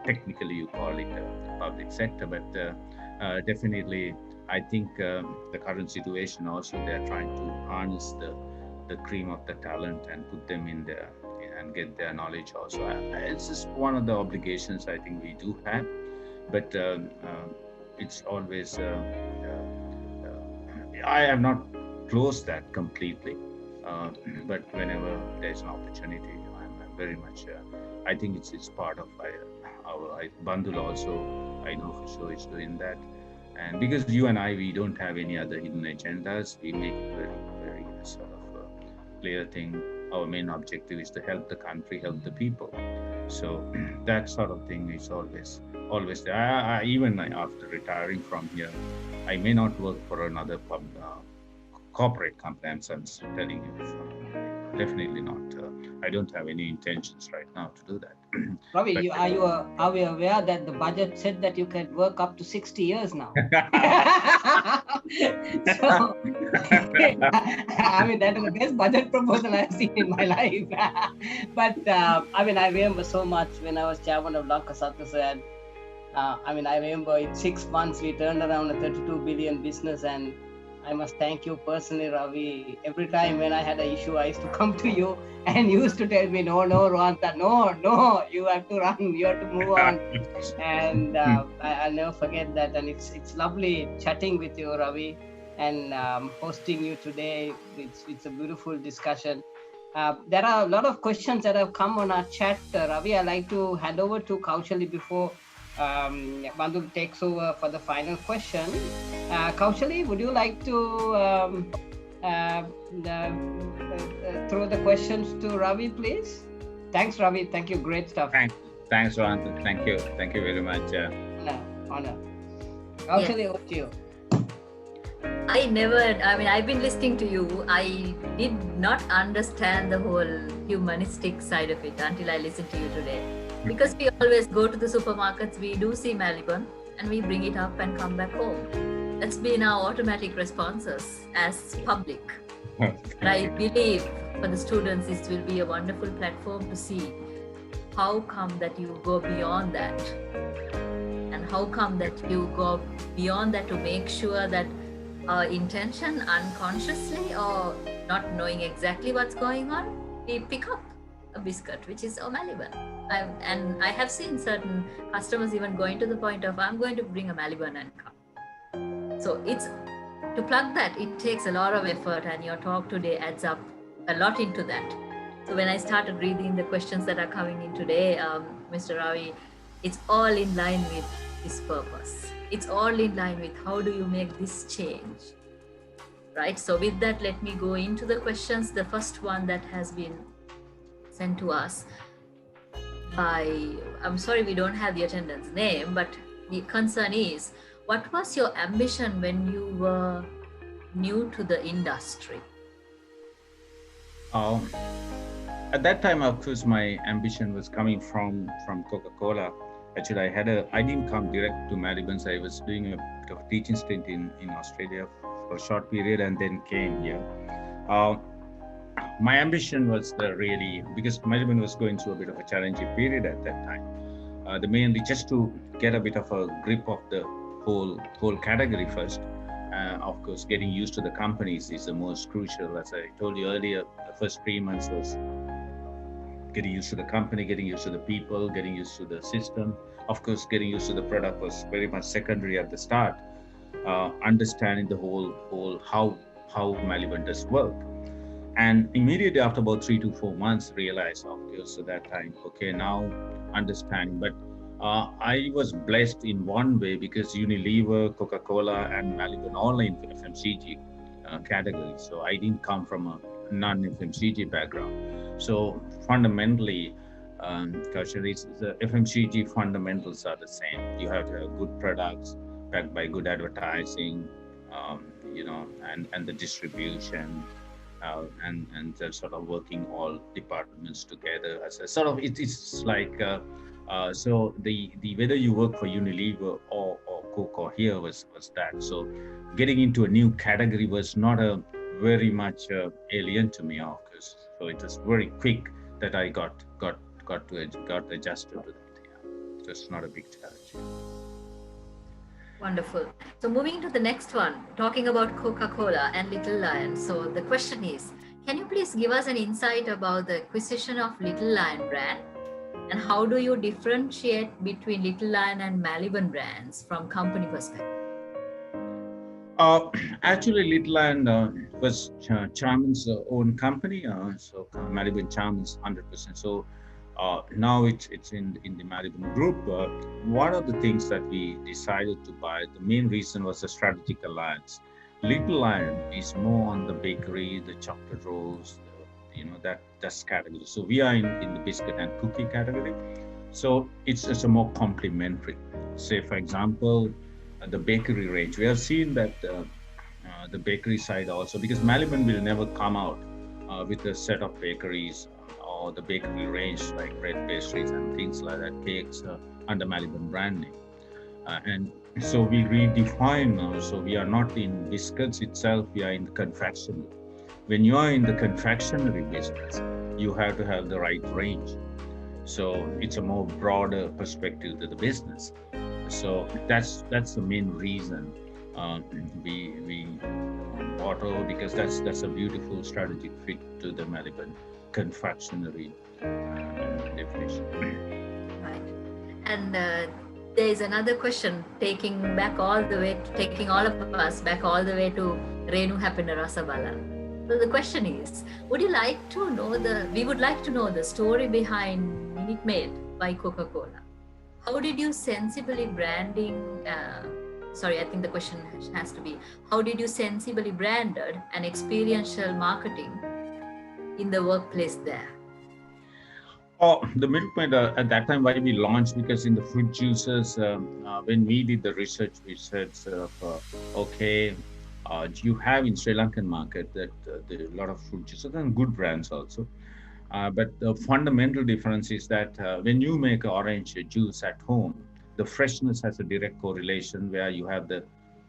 technically you call it a public sector, but definitely I think the current situation also they are trying to harness the cream of the talent and put them in there and get their knowledge also. It's just one of the obligations I think we do have, but it's always I have not closed that completely, uh, but whenever there's an opportunity, I'm very much. I think it's part of our Bandul also. I know for sure is doing that, and because you and I we don't have any other hidden agendas, we make it very sort of clear thing. Our main objective is to help the country, help the people. So that sort of thing is always there. Even after retiring from here, I may not work for another corporate company. I'm telling you, definitely not. I don't have any intentions right now to do that. Ravi, But- are we aware that the budget said that you can work up to 60 years now? So, I mean, that is the best budget proposal I've seen in my life. But I mean, I remember so much when I was chairman of Lanka Satyasad. I mean, I remember in 6 months we turned around a 32 billion business, and I must thank you personally, Ravi. Every time when I had an issue, I used to come to you, and you used to tell me, no, Rohanta, no, you have to run, you have to move on. And I'll never forget that. And it's lovely chatting with you, Ravi, and hosting you today. It's a beautiful discussion. There are a lot of questions that have come on our chat, Ravi. I'd like to hand over to Kaushali before Bandul takes over for the final question. Kaushali, would you like to throw the questions to Ravi, please? Thanks, Ravi. Thank you. Great stuff. Thanks, Rohan. Thank you very much. Honor. Kaushali, over to you. I've been listening to you. I did not understand the whole humanistic side of it until I listened to you today. Because we always go to the supermarkets, we do see Maliban and we bring it up and come back home. That's been our automatic responses as public. But I believe for the students, this will be a wonderful platform to see how come that you go beyond that. And how come that you go beyond that to make sure that our intention unconsciously or not knowing exactly what's going on, we pick up a biscuit, which is a Maliban. And I have seen certain customers even going to the point of, I'm going to bring a Maliban and come. So it's to plug that, it takes a lot of effort, and your talk today adds up a lot into that. So when I started reading the questions that are coming in today, Mr. Ravi, it's all in line with this purpose. It's all in line with how do you make this change, right? So with that, let me go into the questions. The first one that has been sent to us by, I'm sorry we don't have the attendant's name, but the concern is, what was your ambition when you were new to the industry? At that time, of course, my ambition was coming from Coca-Cola. Actually, I didn't come direct to Maliban. I was doing a bit of teaching stint in Australia for a short period and then came here. My ambition was really, because Maliban was going through a bit of a challenging period at that time. The mainly just to get a bit of a grip of the whole category first. Of course, getting used to the companies is the most crucial. As I told you earlier, the first 3 months was getting used to the company, getting used to the people, getting used to the system. Of course, getting used to the product was very much secondary at the start. Understanding the whole how Maliban does work. And immediately after about 3 to 4 months, realized, okay, so that time, okay, now understanding. But I was blessed in one way because Unilever, Coca-Cola, and Maliban all in FMCG category. So I didn't come from a non-FMCG background. So fundamentally, the FMCG fundamentals are the same. You have to have good products backed by good advertising, and the distribution. And sort of working all departments together as a sort of it's like so the whether you work for Unilever or Coke or here was that. So getting into a new category was not a very much alien to me, of course. So it was very quick that I got adjusted to that. Yeah, so it's not a big challenge. Wonderful. So moving to the next one, talking about Coca-Cola and Little Lion. So the question is, can you please give us an insight about the acquisition of Little Lion brand? And how do you differentiate between Little Lion and Maliban brands from company perspective? Actually, Little Lion was Charman's own company, so Maliban Charman's 100%. So now it's in the Maliban group. One of the things that we decided to buy, the main reason was the strategic alliance. Little Lion is more on the bakery, the chocolate rolls, that's category. So we are in the biscuit and cookie category. So it's a more complementary. Say, for example, the bakery range. We have seen that the bakery side also, because Maliban will never come out with a set of bakeries or the bakery range like bread pastries and things like that, cakes under Maliban brand name. And so we redefine now. So we are not in biscuits itself, we are in the confectionery. When you are in the confectionery business, you have to have the right range. So it's a more broader perspective to the business. So that's the main reason we bought over, because that's a beautiful strategic fit to the Maliban confectionery definition. Right. And there is another question, taking all of us back all the way to Renu Happiness Rasabala. So the question is, we would like to know the story behind Minute Maid by Coca-Cola. How did you sensibly branding, I think the question has to be, how did you sensibly branded and experiential marketing in the workplace there? The Milk Maid at that time, why we launched, because in the fruit juices, when we did the research, we said, you have in Sri Lankan market that there are a lot of fruit juices and good brands also. But the fundamental difference is that when you make orange juice at home, the freshness has a direct correlation where you have the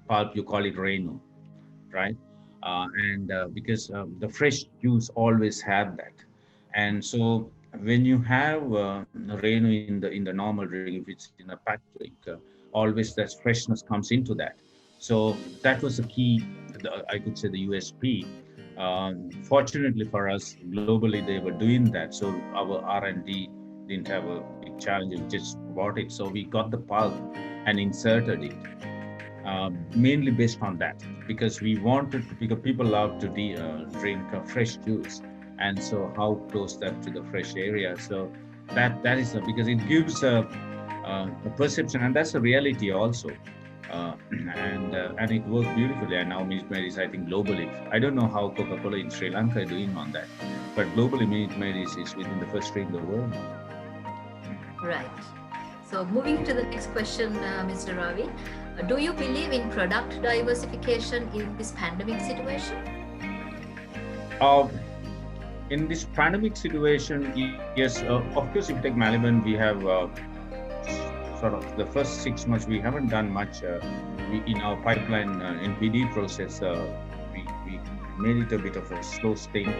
pulp, you call it Renu, right? Because the fresh juice always have that. And so when you have Renu in the normal drink, if it's in a packed drink, always that freshness comes into that. So that was the key, I could say the USP. Fortunately for us, globally they were doing that, so our R&D didn't have a big challenge. We just bought it, so we got the pulp and inserted it, mainly based on that, because we wanted to, because people love to drink fresh juice, and so how close that to the fresh area. So that is because it gives a perception, and that's a reality also. And it worked beautifully. And now Minute Maid is, I think, globally. I don't know how Coca-Cola in Sri Lanka are doing on that, but globally Minute Maid is within the first three in the world. Right. So moving to the next question, Mr. Ravi, do you believe in product diversification in this pandemic situation? In this pandemic situation, yes, of course, if you take Maliban, we have sort of the first 6 months, we haven't done much. In our pipeline NPD process, we made it a bit of a slow sting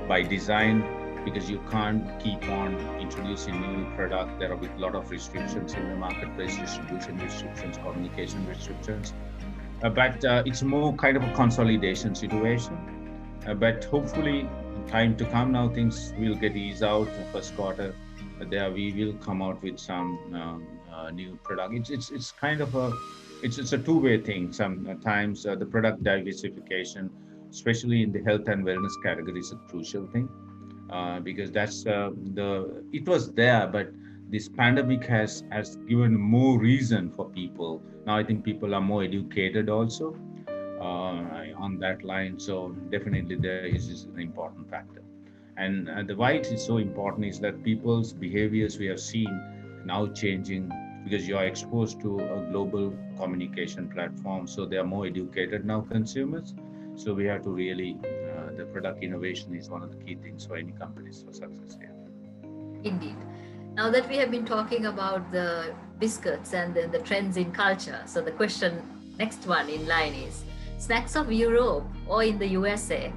by design, because you can't keep on introducing new product. There are a lot of restrictions in the marketplace, distribution restrictions, communication restrictions. But it's more kind of a consolidation situation. But hopefully, time to come now, things will get eased out. The first quarter, there we will come out with some new product. It's kind of it's a two-way thing. Sometimes the product diversification, especially in the health and wellness category, is a crucial thing, because that's it was there, but this pandemic has given more reason for people. Now I think people are more educated also on that line. So definitely there is an important factor. And the why it is so important is that people's behaviors we have seen now changing, because you are exposed to a global communication platform. So they are more educated now, consumers. So we have to really, the product innovation is one of the key things for any companies for success here. Indeed. Now that we have been talking about the biscuits and then the trends in culture. So the question, next one in line is, snacks of Europe or in the USA,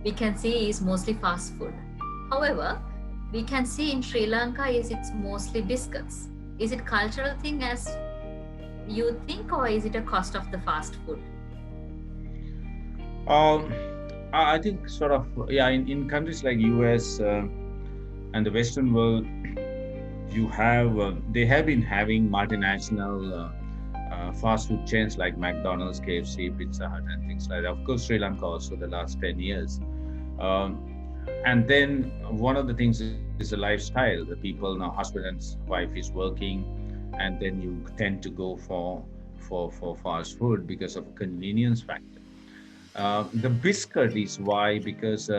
we can see is mostly fast food. However, we can see in Sri Lanka is it's mostly biscuits. Is it cultural thing as you think, or is it a cost of the fast food? I think sort of, yeah, in countries like US and the Western world, you have they have been having multinational fast food chains like McDonald's, KFC, Pizza Hut, and things like that. Of course, Sri Lanka also the last 10 years. And then one of the things is the lifestyle. The people now, husband and wife is working, and then you tend to go for fast food because of convenience factor. The biscuit is why, because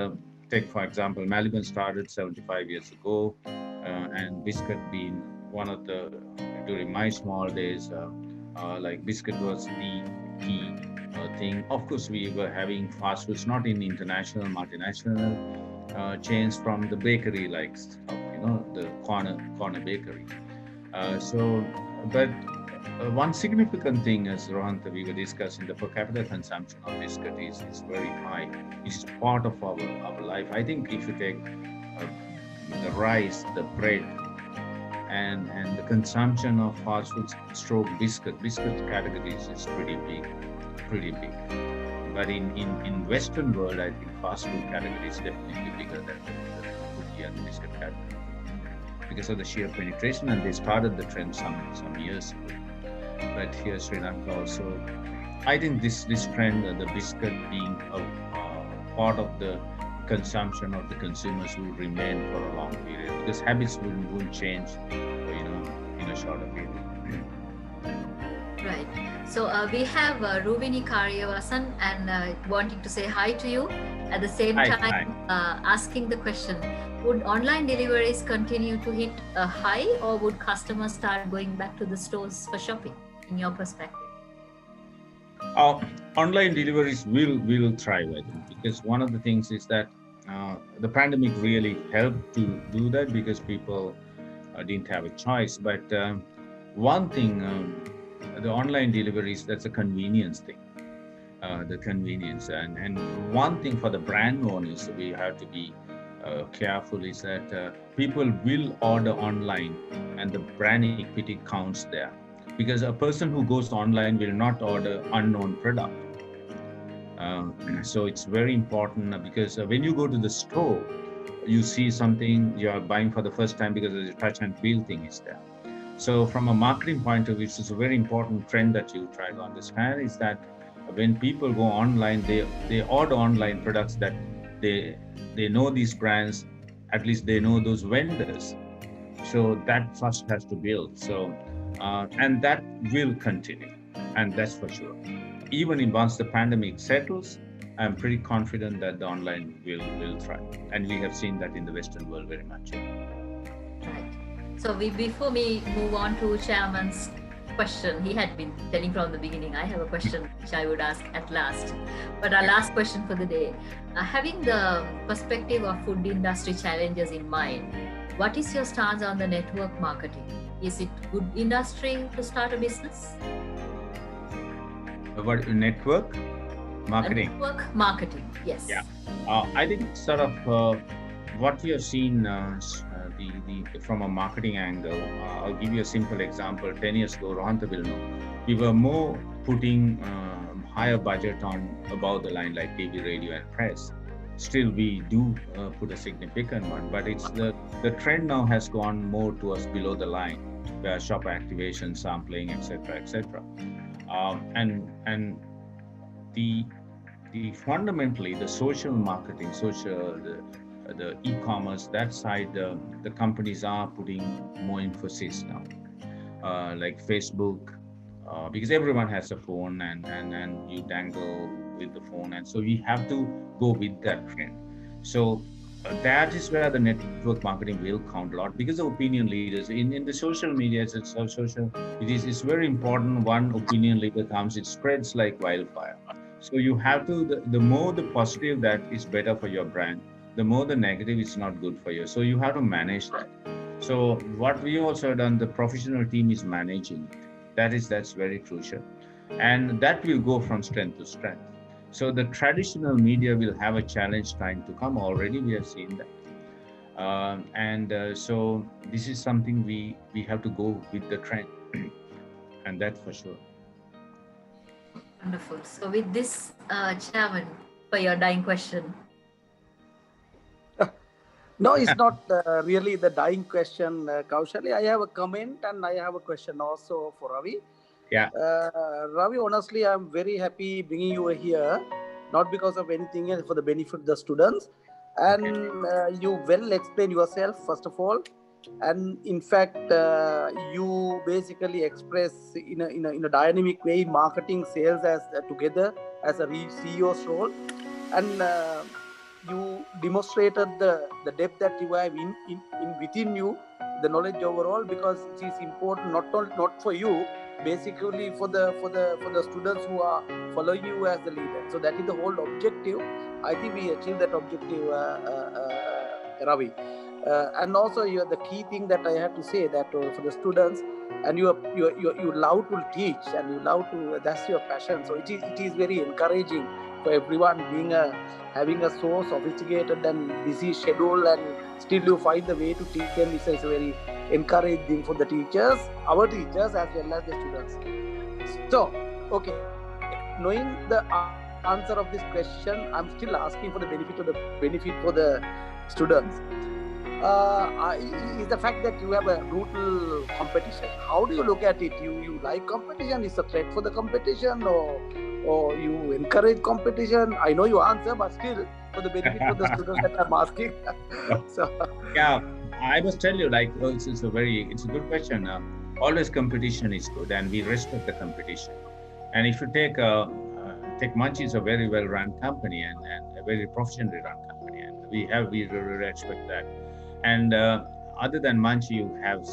take for example, Maliban started 75 years ago, and biscuit being one of the, during my small days, like biscuit was the key thing. Of course, we were having fast foods, not in international, multinational chains from the bakery, like the corner bakery. But one significant thing, as Rohanta, we were discussing, the per capita consumption of biscuit is very high. It's part of our life. I think if you take the rice, the bread, and the consumption of fast food stroke biscuit categories is pretty big. But in Western world, I think fast food category is definitely bigger than the cookie and biscuit category because of the sheer penetration, and they started the trend some years ago. But here, Sri Lanka also, I think this trend, the biscuit being a part of the consumption of the consumers, will remain for a long period because habits will change, in a shorter period. Right. So we have Ruvini Karyavasan and wanting to say hi to you. At the same time, asking the question, would online deliveries continue to hit a high, or would customers start going back to the stores for shopping, in your perspective? Online deliveries will thrive, I think, because one of the things is that the pandemic really helped to do that because people didn't have a choice. But one thing, the online deliveries, that's a convenience thing. The convenience, and one thing for the brand owners we have to be careful is that people will order online and the brand equity counts there, because a person who goes online will not order unknown product. So it's very important because when you go to the store, you see something you are buying for the first time because the touch and feel thing is there. So from a marketing point of view, it's a very important trend that you try to understand is that when people go online, they order online products that they know these brands, at least they know those vendors. So that trust has to build. So and that will continue, and that's for sure. Even once the pandemic settles, I'm pretty confident that the online will thrive, and we have seen that in the Western world very much. Right. So before we move on to Chairman's question, he had been telling from the beginning, I have a question which I would ask at last. But our last question for the day, having the perspective of food industry challenges in mind, what is your stance on the network marketing? Is it good industry to start a business? What, network marketing? Network marketing, yes. Yeah, I think sort of what we have seen from a marketing angle. I'll give you a simple example. 10 years ago, Rohanta will know, we were more putting higher budget on above the line like TV, radio, and press. Still, we do put a significant one, but it's the trend now has gone more towards below the line, where shop activation, sampling, etc. And the fundamentally the social marketing, the e-commerce, that side, the companies are putting more emphasis now, like Facebook, because everyone has a phone and you dangle with the phone, and so we have to go with that trend. So that is where the network marketing will count a lot, because the opinion leaders in the social media, it's very important. One opinion leader comes, it spreads like wildfire. So you have to, the more the positive that is better for your brand, the more the negative is not good for you. So you have to manage that. So what we also have done, the professional team is managing it. That's very crucial, and that will go from strength to strength. So the traditional media will have a challenge trying to come. Already we have seen that. And so this is something we have to go with the trend, and that for sure. Wonderful. So with this, Chairman, for your dying question. No, it's not really the dying question, Kaushali. I have a comment and I have a question also for Ravi. Yeah. Ravi, honestly, I'm very happy bringing you here, not because of anything else, for the benefit of the students. And you well explain yourself, first of all. And in fact, you basically express in a dynamic way marketing, sales as together as a CEO's role. And you demonstrated the depth that you have in within you, the knowledge overall, because it is important not for you, basically for the students who are following you as the leader. So that is the whole objective. I think we achieved that objective, Ravi. And also the key thing that I have to say that for the students, and you love to teach and you love to, that's your passion. So it is very encouraging for everyone having a so sophisticated and busy schedule, and still you find the way to teach them. It's a very encouraging for the teachers, our teachers, as well as the students. So, okay, knowing the answer of this question, I'm still asking for the benefit for the students. Is the fact that you have a brutal competition. How do you look at it? You like competition? Is a threat for the competition, or you encourage competition? I know you answer, but still for the benefit of the students that I'm asking. So yeah, I must tell you, like, it's a good question. Always competition is good, and we respect the competition. And if you take Munchie is a very well run company and a very professionally run company, and we really respect that. And other than Munchie, you have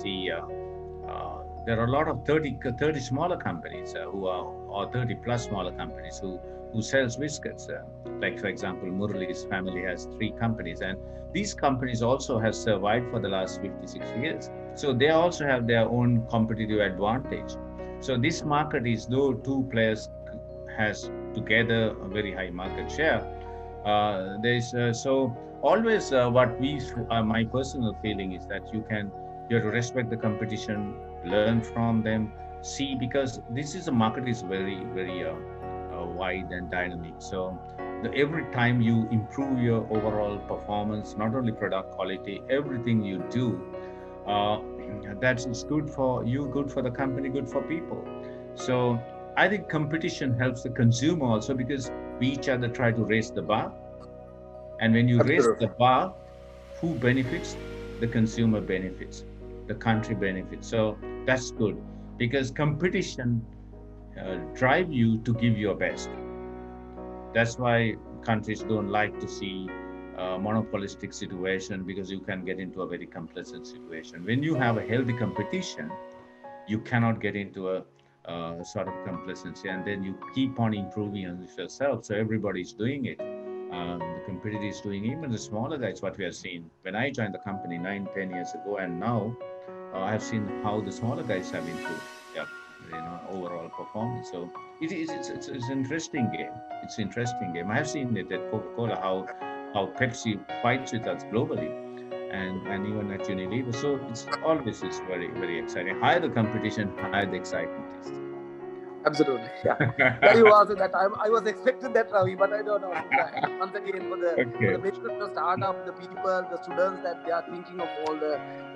there are a lot of 30 smaller companies or 30 plus smaller companies who sells biscuits. Like, for example, Murali's family has 3 companies, and these companies also have survived for the last 56 years. So they also have their own competitive advantage. So this market is, though 2 players has together a very high market share, so always what my personal feeling is that you have to respect the competition, learn from them, see, because this is a market is very wide and dynamic. So every time you improve your overall performance, not only product quality, everything you do, that is good for you, good for the company, good for people. So I think competition helps the consumer also, because we each other try to raise the bar. And when you raise the bar, who benefits? The consumer benefits, the country benefits. So that's good, because competition drive you to give your best. That's why countries don't like to see monopolistic situation, because you can get into a very complacent situation. When you have a healthy competition, you cannot get into a sort of complacency, and then you keep on improving on yourself. So everybody's doing it. The competitor is doing, even the smaller guys, what we have seen. When I joined the company 9-10 years ago, and now I have seen how the smaller guys have improved, overall performance. So it's an interesting game. It's an interesting game. I have seen it at Coca-Cola, how Pepsi fights with us globally, and even at Unilever. So it's always very, very exciting. Higher the competition, higher the excitement is. Absolutely, yeah. Yeah, you answered that. I was expecting that, Ravi, but I don't know. Once again, for the benefit of the startup, the people, the students, that they are thinking of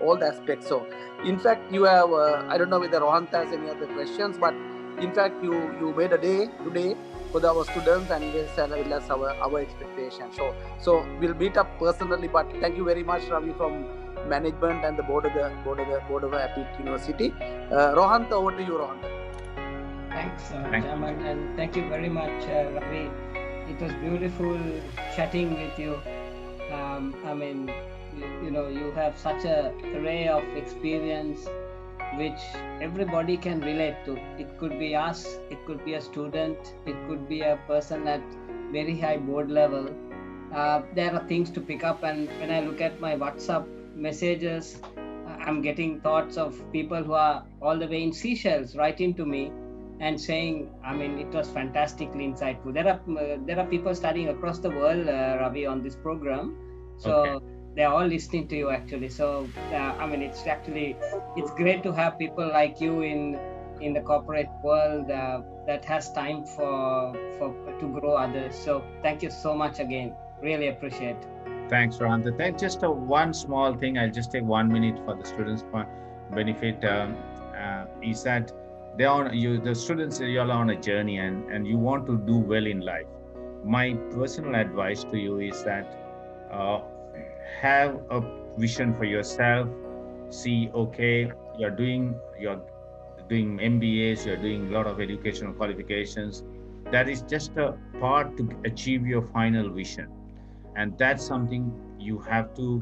all the aspects. So, in fact, you have I don't know whether Rohan has any other questions, but in fact, you made a day today for our students, and this as our expectation. So we'll meet up personally. But thank you very much, Ravi, from management and the board of the Epic University. Rohan, over to you, Rohan. Thanks, Chairman, and thank you very much, Ravi. It was beautiful chatting with you. I mean, you have such a array of experience which everybody can relate to. It could be us, it could be a student, it could be a person at very high board level. There are things to pick up, and when I look at my WhatsApp messages, I'm getting thoughts of people who are all the way in Seychelles writing to me and saying, I mean, it was fantastically insightful. There are people studying across the world, Ravi, on this program. So Okay. they're all listening to you actually. So I mean, it's great to have people like you in the corporate world that has time for to grow others. So thank you so much again. Really appreciate. Thanks, Rohan. Thank just one small thing. I'll just take 1 minute for the students' benefit. Is that they are the students, you are on a journey, and you want to do well in life. My personal advice to you is that uh, have a vision for yourself. See, okay, you're doing MBAs, you're doing a lot of educational qualifications. That is just a part to achieve your final vision, and that's something you have to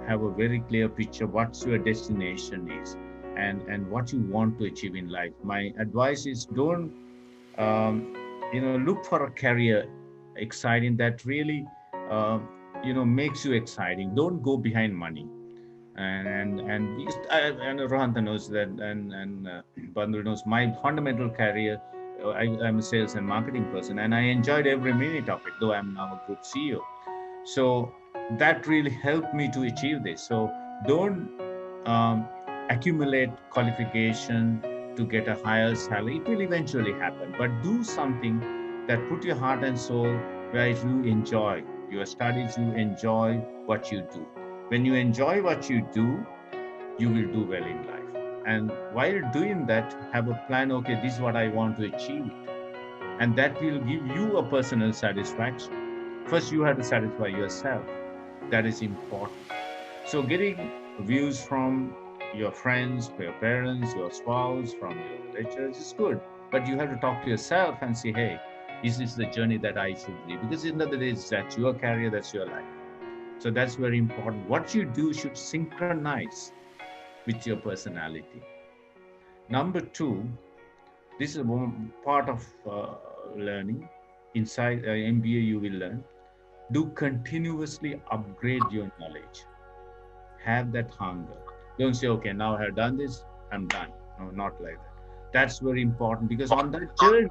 have a very clear picture what's your destination is, and what you want to achieve in life. My advice is don't look for a career exciting that really uh, makes you exciting. Don't go behind money. And Rohanta knows that, and Bandhu knows my fundamental career. I'm a sales and marketing person, and I enjoyed every minute of it, though I'm now a group CEO. So that really helped me to achieve this. So don't um, accumulate qualification to get a higher salary. It will eventually happen, but do something that put your heart and soul where you enjoy your studies, you enjoy what you do. When you enjoy what you do, you will do well in life. And while doing that, have a plan. Okay, this is what I want to achieve, and that will give you a personal satisfaction. First, you have to satisfy yourself. That is important. So, getting views from your friends, your parents, your spouse, from your lecturers is good. But you have to talk to yourself and say, hey, is this the journey that I should be? Because at the end of the day, that's your career, that's your life. So that's very important. What you do should synchronize with your personality. Number two, this is one part of learning. Inside MBA, you will learn. Do continuously upgrade your knowledge. Have that hunger. Don't say, okay, now I have done this, I'm done. No, not like that. That's very important, because on that journey,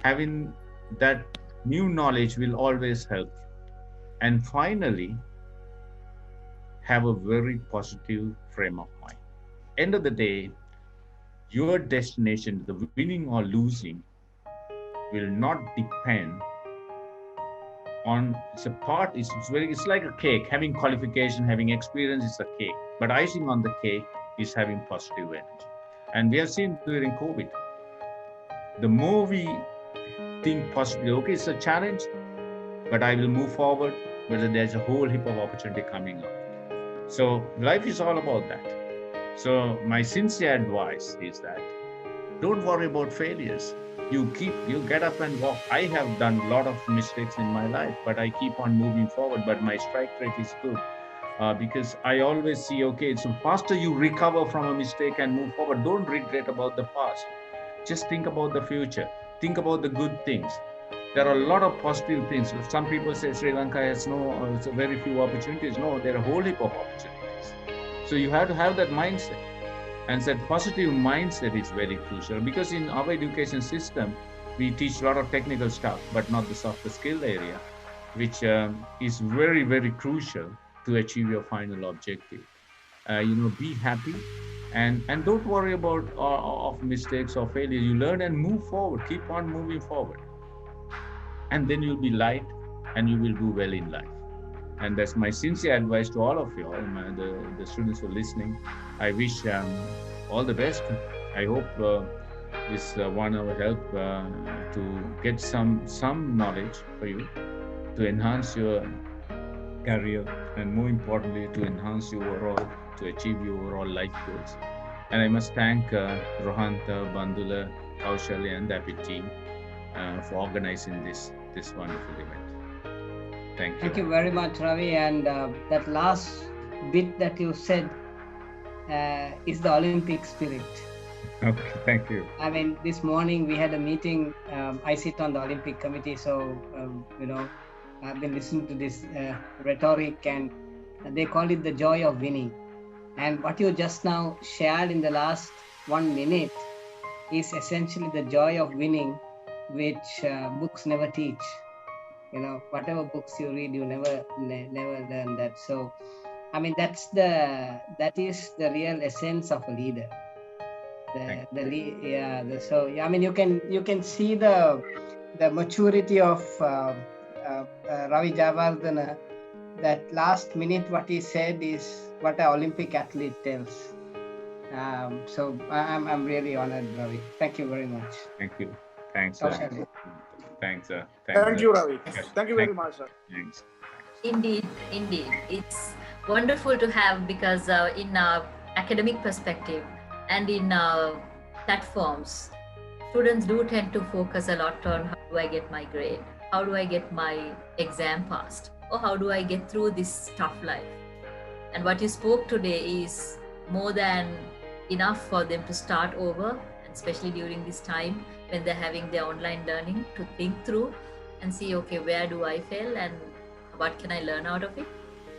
having that new knowledge will always help you. And finally, have a very positive frame of mind. End of the day, your destination, the winning or losing, will not depend on, it's like a cake. Having qualification, having experience is a cake, but icing on the cake is having positive energy. And we have seen during COVID, the more we think positively, okay, it's a challenge, but I will move forward, whether there's a whole heap of opportunity coming up. So life is all about that. So my sincere advice is that don't worry about failures. You get up and walk. I have done a lot of mistakes in my life, but I keep on moving forward. But my strike rate is good because I always see, okay, so faster you recover from a mistake and move forward. Don't regret about the past. Just think about the future. Think about the good things. There are a lot of positive things. Some people say Sri Lanka has very few opportunities. No, there are a whole heap of opportunities. So you have to have that mindset. And that positive mindset is very crucial, because in our education system, we teach a lot of technical stuff, but not the softer skill area, which is very, very crucial to achieve your final objective. Be happy and don't worry about of mistakes or failure. You learn and move forward. Keep on moving forward. And then you'll be light and you will do well in life. And that's my sincere advice to all of you, the students who are listening. I wish all the best. I hope this 1 hour help to get some knowledge for you to enhance your career, and more importantly, to enhance your overall, to achieve your overall life goals. And I must thank Rohanta, Bandula, Kaushalya, and the APIT team for organizing this wonderful event. Thank you. Thank you very much, Ravi. And that last bit that you said is the Olympic spirit. Okay, thank you. I mean, this morning we had a meeting. I sit on the Olympic committee, so I've been listening to this rhetoric, and they call it the joy of winning. And what you just now shared in the last 1 minute is essentially the joy of winning, which books never teach. You know, whatever books you read, you never learn that. So, I mean, that is the real essence of a leader. So yeah, I mean, you can see the maturity of Ravi Jayawardena. That last minute, what he said is what an Olympic athlete tells. So I'm really honored, Ravi. Thank you very much. Thank you. Thanks. Thanks. Thanks. Thank you, Ravi. Yes. Thank you very much, sir. Thanks. Indeed, indeed. It's wonderful to have because in academic perspective and in platforms, students do tend to focus a lot on how do I get my grade, how do I get my exam passed, or how do I get through this tough life. And what you spoke today is more than enough for them to start over, and especially during this time when they're having their online learning, to think through and see, okay, where do I fail and what can I learn out of it?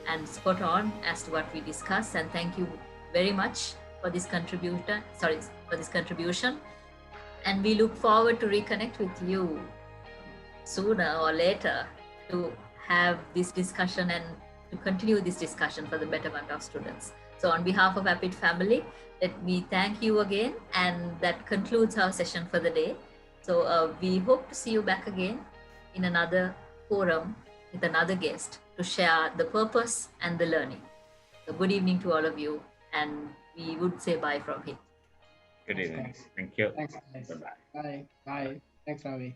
And spot on as to what we discussed. And thank you very much for this contribution. And we look forward to reconnect with you sooner or later to have this discussion and to continue this discussion for the betterment of students. So on behalf of APIT family, let me thank you again. And that concludes our session for the day. So we hope to see you back again in another forum with another guest to share the purpose and the learning. So good evening to all of you, and we would say bye from here. Good evening. Thank you. Thanks, guys. Bye-bye. Bye. Bye. Thanks, Ravi.